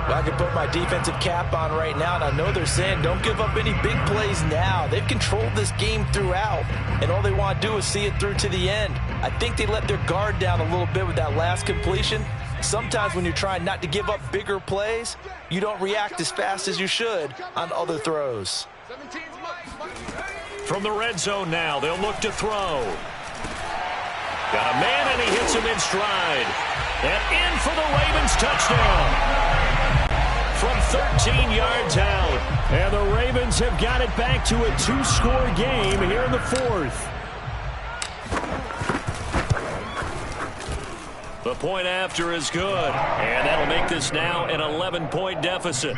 Well, I can put my defensive cap on right now, and I know they're saying don't give up any big plays now. They've controlled this game throughout, and all they want to do is see it through to the end. I think they let their guard down a little bit with that last completion. Sometimes when you're trying not to give up bigger plays, you don't react as fast as you should on other throws. 17's Mike. From the red zone now, they'll look to throw. Got a man, and he hits him in stride. And in for the Ravens touchdown. From 13 yards out. And the Ravens have got it back to a 2-score game here in the 4th. The point after is good. And that'll make this now an 11-point deficit.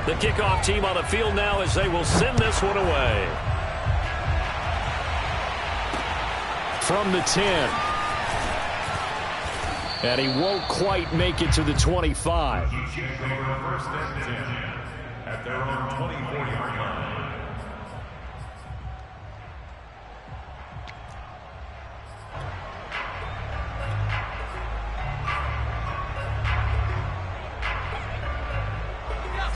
The kickoff team on the field now as they will send this one away. From the 10. And he won't quite make it to the 25. 1st and 10 at their own 24-yard line.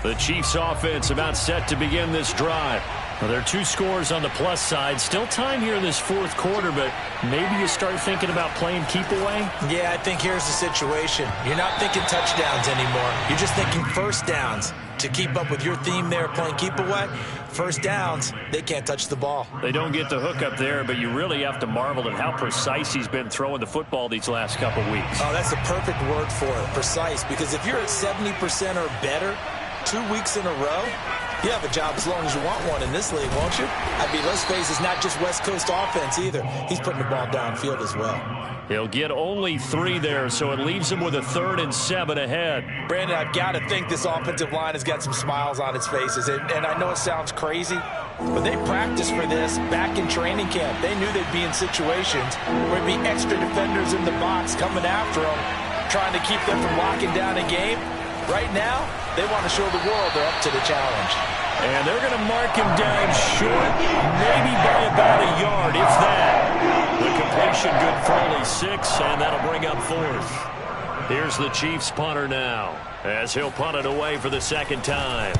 The Chiefs offense about set to begin this drive. Well, there are 2 scores on the plus side. Still time here in this 4th quarter, but maybe you start thinking about playing keep away? Yeah, I think here's the situation. You're not thinking touchdowns anymore. You're just thinking first downs. To keep up with your theme there, playing keep away, first downs, they can't touch the ball. They don't get the hook up there, but you really have to marvel at how precise he's been throwing the football these last couple weeks. Oh, that's the perfect word for it, precise, because if you're at 70% or better 2 weeks in a row, you have a job as long as you want one in this league, won't you? I mean, let's face it, it's not just West Coast offense either. He's putting the ball downfield as well. He'll get only 3 there, so it leaves him with a 3rd and 7 ahead. Brandon, I've got to think this offensive line has got some smiles on its faces. And I know it sounds crazy, but they practiced for this back in training camp. They knew they'd be in situations where there'd be extra defenders in the box coming after them, trying to keep them from locking down a game. Right now, they want to show the world they're up to the challenge. And they're going to mark him down short, maybe by about a yard, if that. The completion good for only 6, and that'll bring up 4th. Here's the Chiefs punter now, as he'll punt it away for the 2nd time.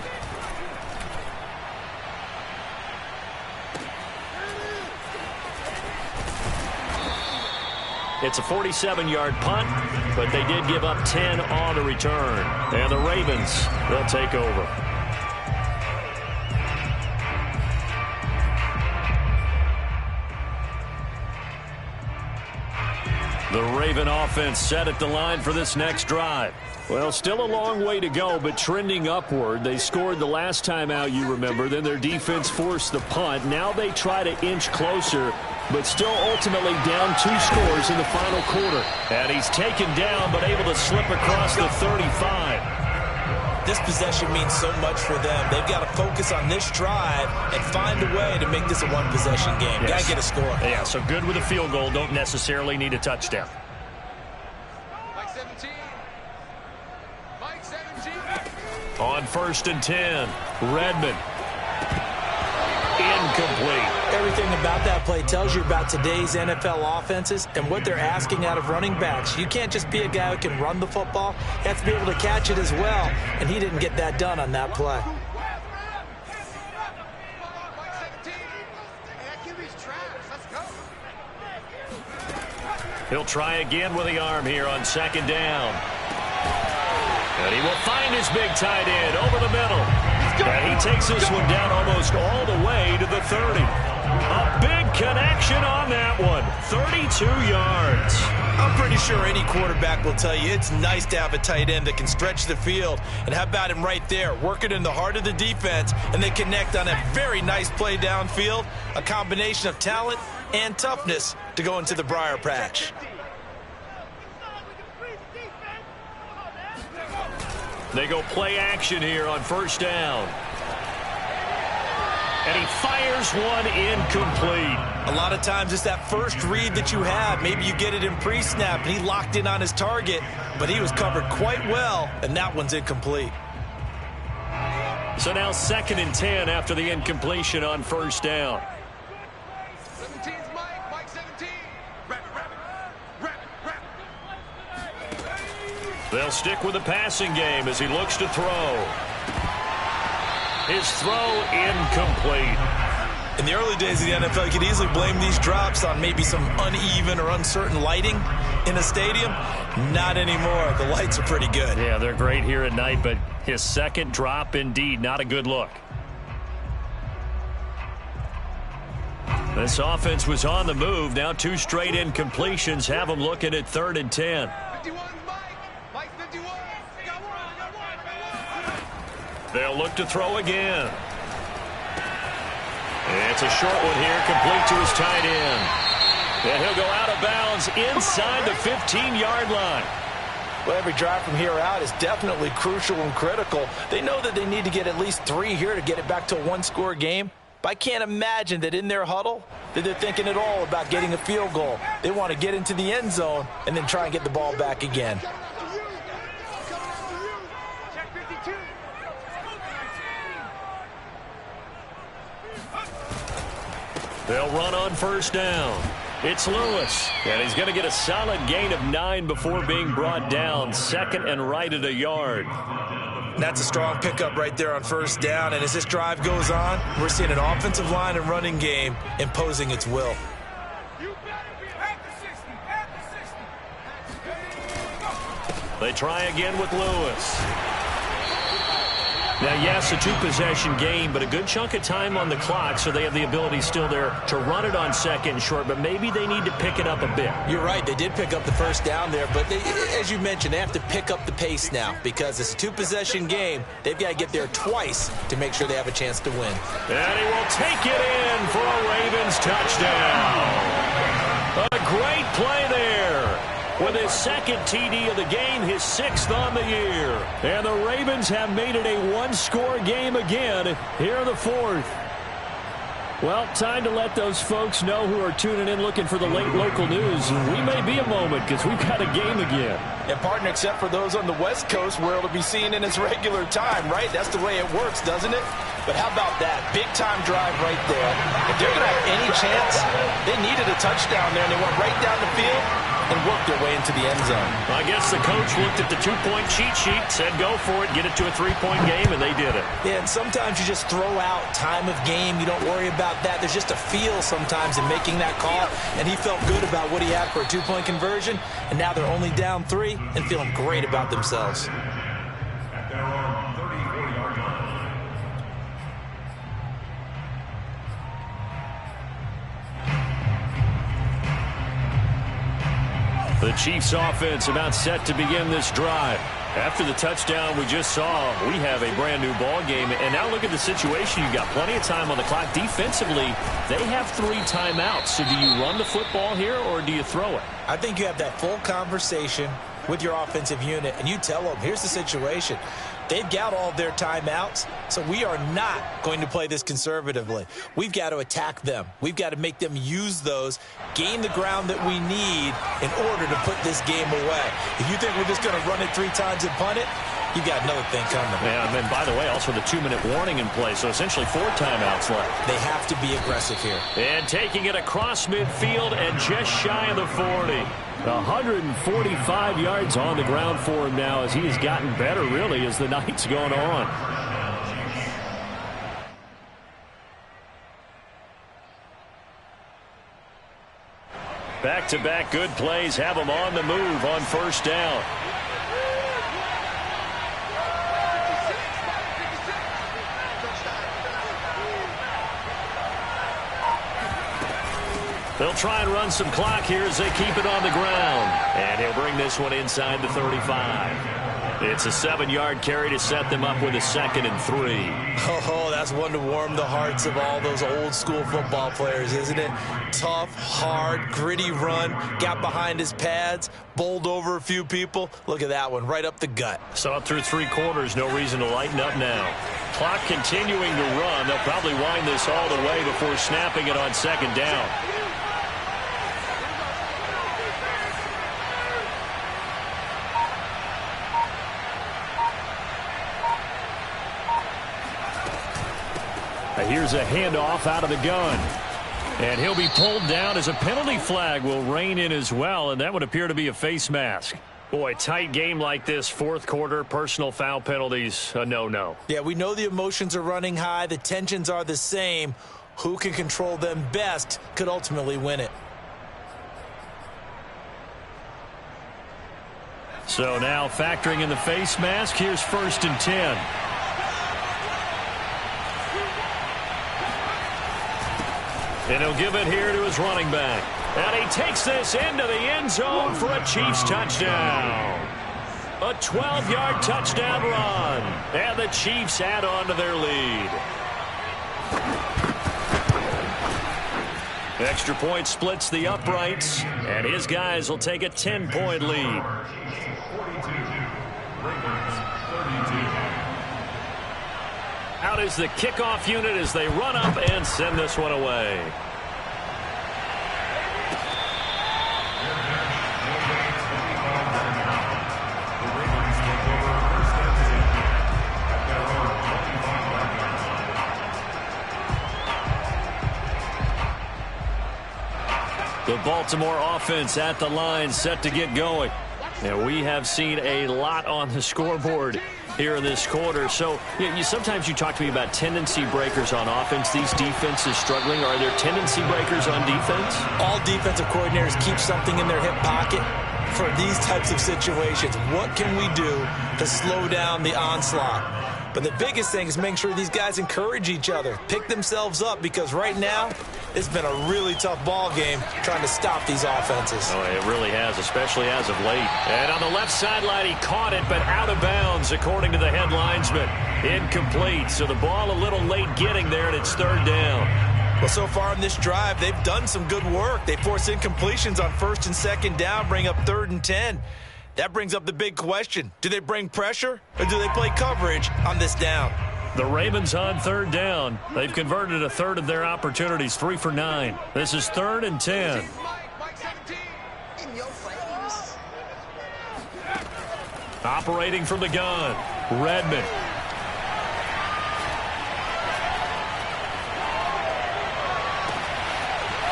It's a 47-yard punt, but they did give up 10 on the return. And the Ravens, they'll take over. Raven offense set at the line for this next drive. Well, still a long way to go, but trending upward. They scored the last time out, you remember. Then their defense forced the punt. Now they try to inch closer, but still ultimately down 2 scores in the final quarter. And he's taken down, but able to slip across the 35. This possession means so much for them. They've got to focus on this drive and find a way to make this a one-possession game. Yes. Got to get a score. Yeah, so good with a field goal. Don't necessarily need a touchdown. Mike 17. Mike 17. On 1st and 10, Redmond. Incomplete. Everything about that play tells you about today's NFL offenses and what they're asking out of running backs. You can't just be a guy who can run the football. You have to be able to catch it as well, and he didn't get that done on that play. Mike 17. Hey, that QB's trash. Let's go. He'll try again with the arm here on 2nd down. And he will find his big tight end over the middle. And he takes this one down almost all the way to the 30. A big connection on that one. 32 yards. I'm pretty sure any quarterback will tell you it's nice to have a tight end that can stretch the field. And how about him right there, working in the heart of the defense, and they connect on a very nice play downfield, a combination of talent and toughness to go into the briar patch. They go play action here on 1st down. And he fires one incomplete. A lot of times it's that first read that you have. Maybe you get it in pre-snap, and he locked in on his target, but he was covered quite well, and that one's incomplete. So now 2nd and 10 after the incompletion on 1st down. 17's Mike. Mike 17. Wrap it. They'll stick with the passing game as he looks to throw. His throw incomplete. In the early days of the NFL, you could easily blame these drops on maybe some uneven or uncertain lighting in a stadium. Not anymore. The lights are pretty good. Yeah, they're great here at night, but his 2nd drop, indeed, not a good look. This offense was on the move. Now 2 straight incompletions have them looking at 3rd and 10. 51's Mike. Mike 51. Got one. They'll look to throw again. It's a short one here, complete to his tight end. And he'll go out of bounds inside the 15-yard line. Well, every drive from here out is definitely crucial and critical. They know that they need to get at least 3 here to get it back to a 1-score game. But I can't imagine that in their huddle that they're thinking at all about getting a field goal. They want to get into the end zone and then try and get the ball back again. Check 52. They'll run on 1st down. It's Lewis, and he's going to get a solid gain of 9 before being brought down. 2nd and right at a yard. That's a strong pickup right there on 1st down, and as this drive goes on, we're seeing an offensive line and running game imposing its will. You better be at the 60. They try again with Lewis. Now, yes, a 2-possession game, but a good chunk of time on the clock, so they have the ability still there to run it on 2nd and short, but maybe they need to pick it up a bit. You're right. They did pick up the 1st down there, but they, as you mentioned, they have to pick up the pace now because it's a 2-possession game. They've got to get there twice to make sure they have a chance to win. And he will take it in for a Ravens touchdown. A great play there. With his 2nd TD of the game, his 6th on the year. And the Ravens have made it a 1-score game again here in the 4th. Well, time to let those folks know who are tuning in looking for the late local news. We may be a moment because we've got a game again. And, partner, except for those on the West Coast where it'll be seen in its regular time, right? That's the way it works, doesn't it? But how about that? Big-time drive right there. If they're going to have any chance, they needed a touchdown there, and they went right down the field and worked their way into the end zone. I guess the coach looked at the 2-point cheat sheet, said go for it, get it to a 3-point game, and they did it. Yeah, and sometimes you just throw out time of game. You don't worry about that. There's just a feel sometimes in making that call, and he felt good about what he had for a 2-point conversion, and now they're only down 3 and feeling great about themselves. At their own 34-yard line. The The Chiefs offense about set to begin this drive. After the touchdown we just saw, we have a brand new ball game. And now look at the situation. You've got plenty of time on the clock. Defensively, they have 3 timeouts. So do you run the football here or do you throw it? I think you have that full conversation with your offensive unit, and you tell them, here's the situation. They've got all their timeouts, so we are not going to play this conservatively. We've got to attack them. We've got to make them use those, gain the ground that we need in order to put this game away. If you think we're just going to run it 3 times and punt it, you got another thing coming. Yeah, and by the way, also the 2-minute warning in play, so essentially 4 timeouts left. They have to be aggressive here. And taking it across midfield and just shy of the 40. 145 yards on the ground for him now as he has gotten better, really, as the night's gone on. Back-to-back good plays have him on the move on first down. They'll try and run some clock here as they keep it on the ground. And he'll bring this one inside the 35. It's a 7-yard carry to set them up with a 2nd and 3. Oh, that's one to warm the hearts of all those old-school football players, isn't it? Tough, hard, gritty run, got behind his pads, bowled over a few people. Look at that one, right up the gut. Saw it through 3 quarters, no reason to lighten up now. Clock continuing to run. They'll probably wind this all the way before snapping it on 2nd down. Here's a handoff out of the gun. And he'll be pulled down as a penalty flag will rein in as well, and that would appear to be a face mask. Boy, tight game like this, 4th quarter, personal foul penalties, a no-no. Yeah, we know the emotions are running high. The tensions are the same. Who can control them best could ultimately win it. So now factoring in the face mask, here's 1st and 10. And he'll give it here to his running back. And he takes this into the end zone for a Chiefs touchdown. A 12-yard touchdown run. And the Chiefs add on to their lead. Extra point splits the uprights. And his guys will take a 10-point lead. 42. Ravens 32. Out is the kickoff unit as they run up and send this one away. The Baltimore offense at the line set to get going. And we have seen a lot on the scoreboard here in this quarter. So sometimes you talk to me about tendency breakers on offense. These defenses struggling. Are there tendency breakers on defense? All defensive coordinators keep something in their hip pocket for these types of situations. What can we do to slow down the onslaught? But the biggest thing is making sure these guys encourage each other, pick themselves up, because right now it's been a really tough ball game trying to stop these offenses. Oh, it really has, especially as of late. And on the left sideline, he caught it, but out of bounds, according to the head linesman. Incomplete, so the ball a little late getting there, and it's 3rd down. Well, so far in this drive, they've done some good work. They force incompletions on 1st and 2nd down, bring up 3rd and 10. That brings up the big question. Do they bring pressure or do they play coverage on this down? The Ravens on 3rd down. They've converted a 1/3 of their opportunities, 3 for 9. This is 3rd and 10. Operating from the gun, Redmond.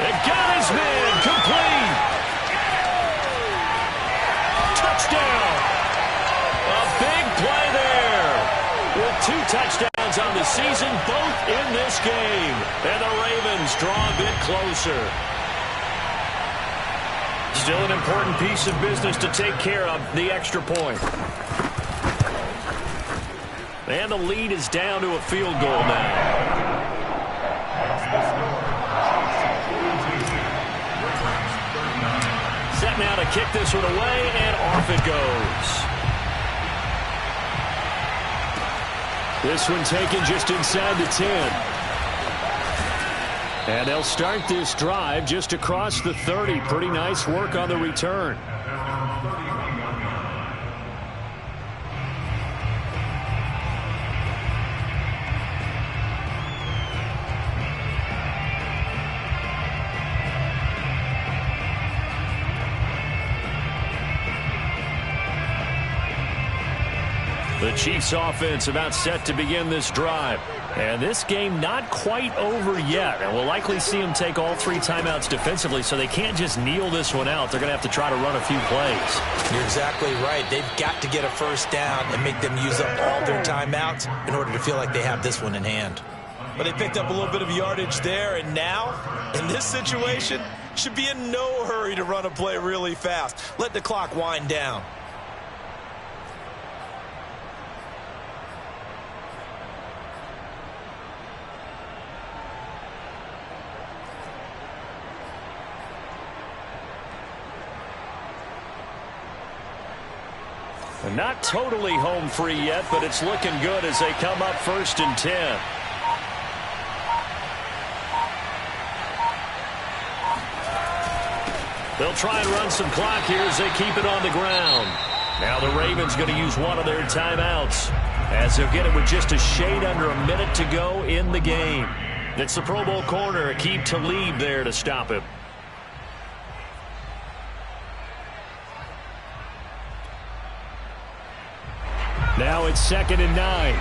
And got his man, complete. Touchdown. A big play there. With 2 touchdowns on the season, both in this game. And the Ravens draw a bit closer. Still an important piece of business to take care of, the extra point. And the lead is down to a field goal now. Set set now to kick this one away, and off it goes. This one taken just inside the 10. And they'll start this drive just across the 30. Pretty nice work on the return. The Chiefs offense about set to begin this drive. And this game not quite over yet. And we'll likely see them take all 3 timeouts defensively, so they can't just kneel this one out. They're going to have to try to run a few plays. You're exactly right. They've got to get a first down and make them use up all their timeouts in order to feel like they have this one in hand. But they picked up a little bit of yardage there, and now, in this situation, should be in no hurry to run a play really fast. Let the clock wind down. Not totally home free yet, but it's looking good as they come up 1st and 10. They'll try and run some clock here as they keep it on the ground. Now the Ravens going to use one of their timeouts as they'll get it with just a shade under a minute to go in the game. It's the Pro Bowl corner, Aqib Talib there to stop him. Now it's 2nd and 9.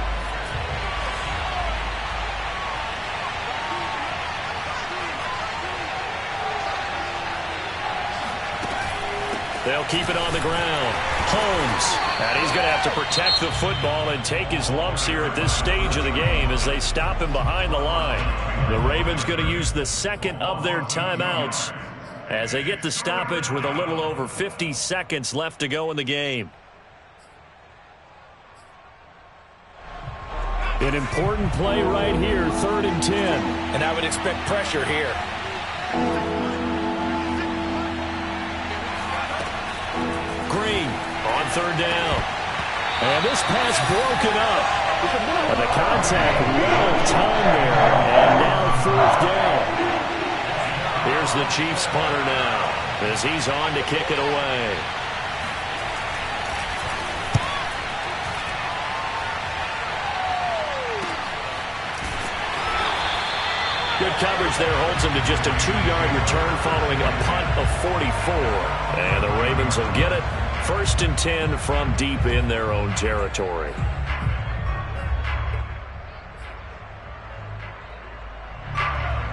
They'll keep it on the ground. Holmes. And he's going to have to protect the football and take his lumps here at this stage of the game as they stop him behind the line. The Ravens going to use the 2nd of their timeouts as they get the stoppage with a little over 50 seconds left to go in the game. An important play right here, 3rd and 10. And I would expect pressure here. Green on 3rd down. And this pass broken up. But the contact well timed there. And now 4th down. Here's the Chiefs punter now as he's on to kick it away. Good coverage there holds him to just a 2-yard return following a punt of 44. And the Ravens will get it 1st and 10 from deep in their own territory.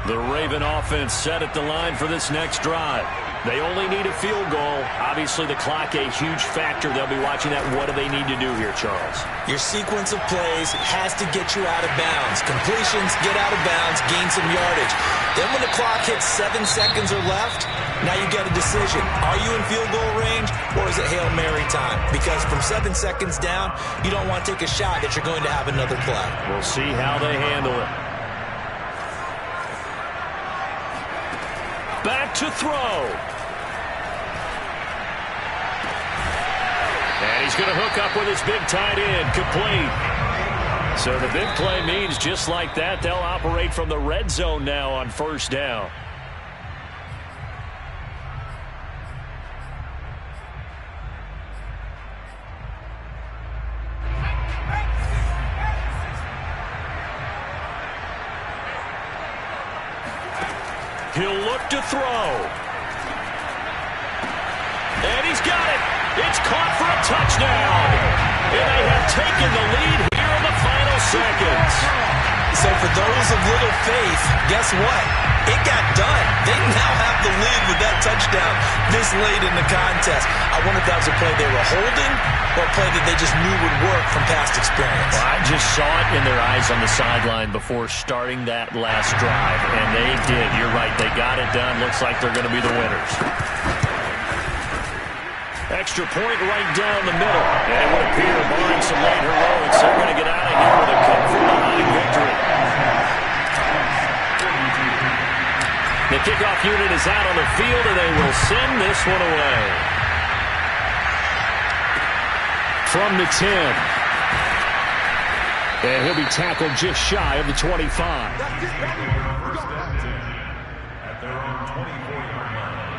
The Raven offense set at the line for this next drive. They only need a field goal. Obviously, the clock a huge factor. They'll be watching that. What do they need to do here, Charles? Your sequence of plays has to get you out of bounds. Completions, get out of bounds, gain some yardage. Then when the clock hits 7 seconds or left, now you get a decision. Are you in field goal range, or is it Hail Mary time? Because from 7 seconds down, you don't want to take a shot that you're going to have another play. We'll see how they handle it. Back to throw. And he's going to hook up with his big tight end, complete. So the big play means just like that, they'll operate from the red zone now on 1st down. He'll look to throw. And he's got it. It's caught for a touchdown. And they have taken the lead here in the final seconds. So for those of little faith, guess what? It got done. They now have the lead with that touchdown this late in the contest. I wonder if that was a play they were holding or a play that they just knew would work from past experience. Well, I just saw it in their eyes on the sideline before starting that last drive, and they did. You're right. They got it done. Looks like they're going to be the winners. Extra point right down the middle. And it would appear, barring some late heroics, they're going to get out of here with a come-from-behind victory. The kickoff unit is out on the field, and they will send this one away. From the 10. And he'll be tackled just shy of the 25. That's it, ready? We First go. down 10 at their own 24-yard line.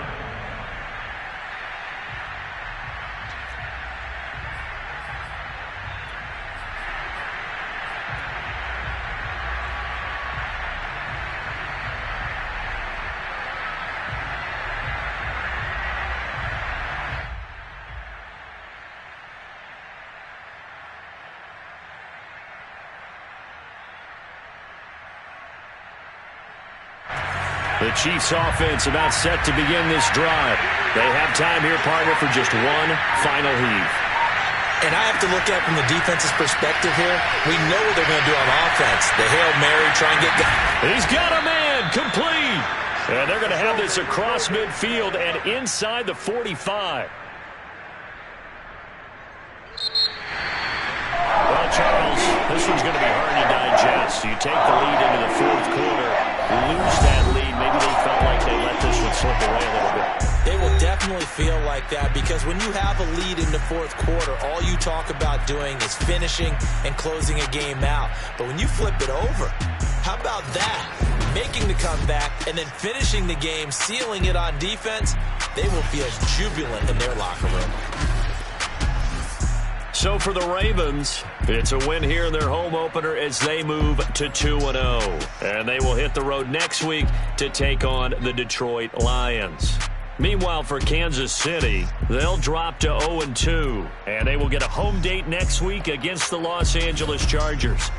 The Chiefs offense about set to begin this drive. They have time here, partner, for just one final heave. And I have to look at it from the defense's perspective here. We know what they're going to do on offense. The Hail Mary, try and get... He's got a man, complete. And they're going to have this across midfield and inside the 45. Well, Charles, this one's going to be hard to digest. You take the lead into the fourth quarter, lose that lead. Maybe they felt like they let this one slip away a little bit. They will definitely feel like that because when you have a lead in the fourth quarter, all you talk about doing is finishing and closing a game out. But when you flip it over, how about that? Making the comeback and then finishing the game, sealing it on defense, they will feel jubilant in their locker room. So for the Ravens, it's a win here in their home opener as they move to 2-0. And they will hit the road next week to take on the Detroit Lions. Meanwhile, for Kansas City, they'll drop to 0-2. And they will get a home date next week against the Los Angeles Chargers.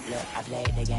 Look, I played the game.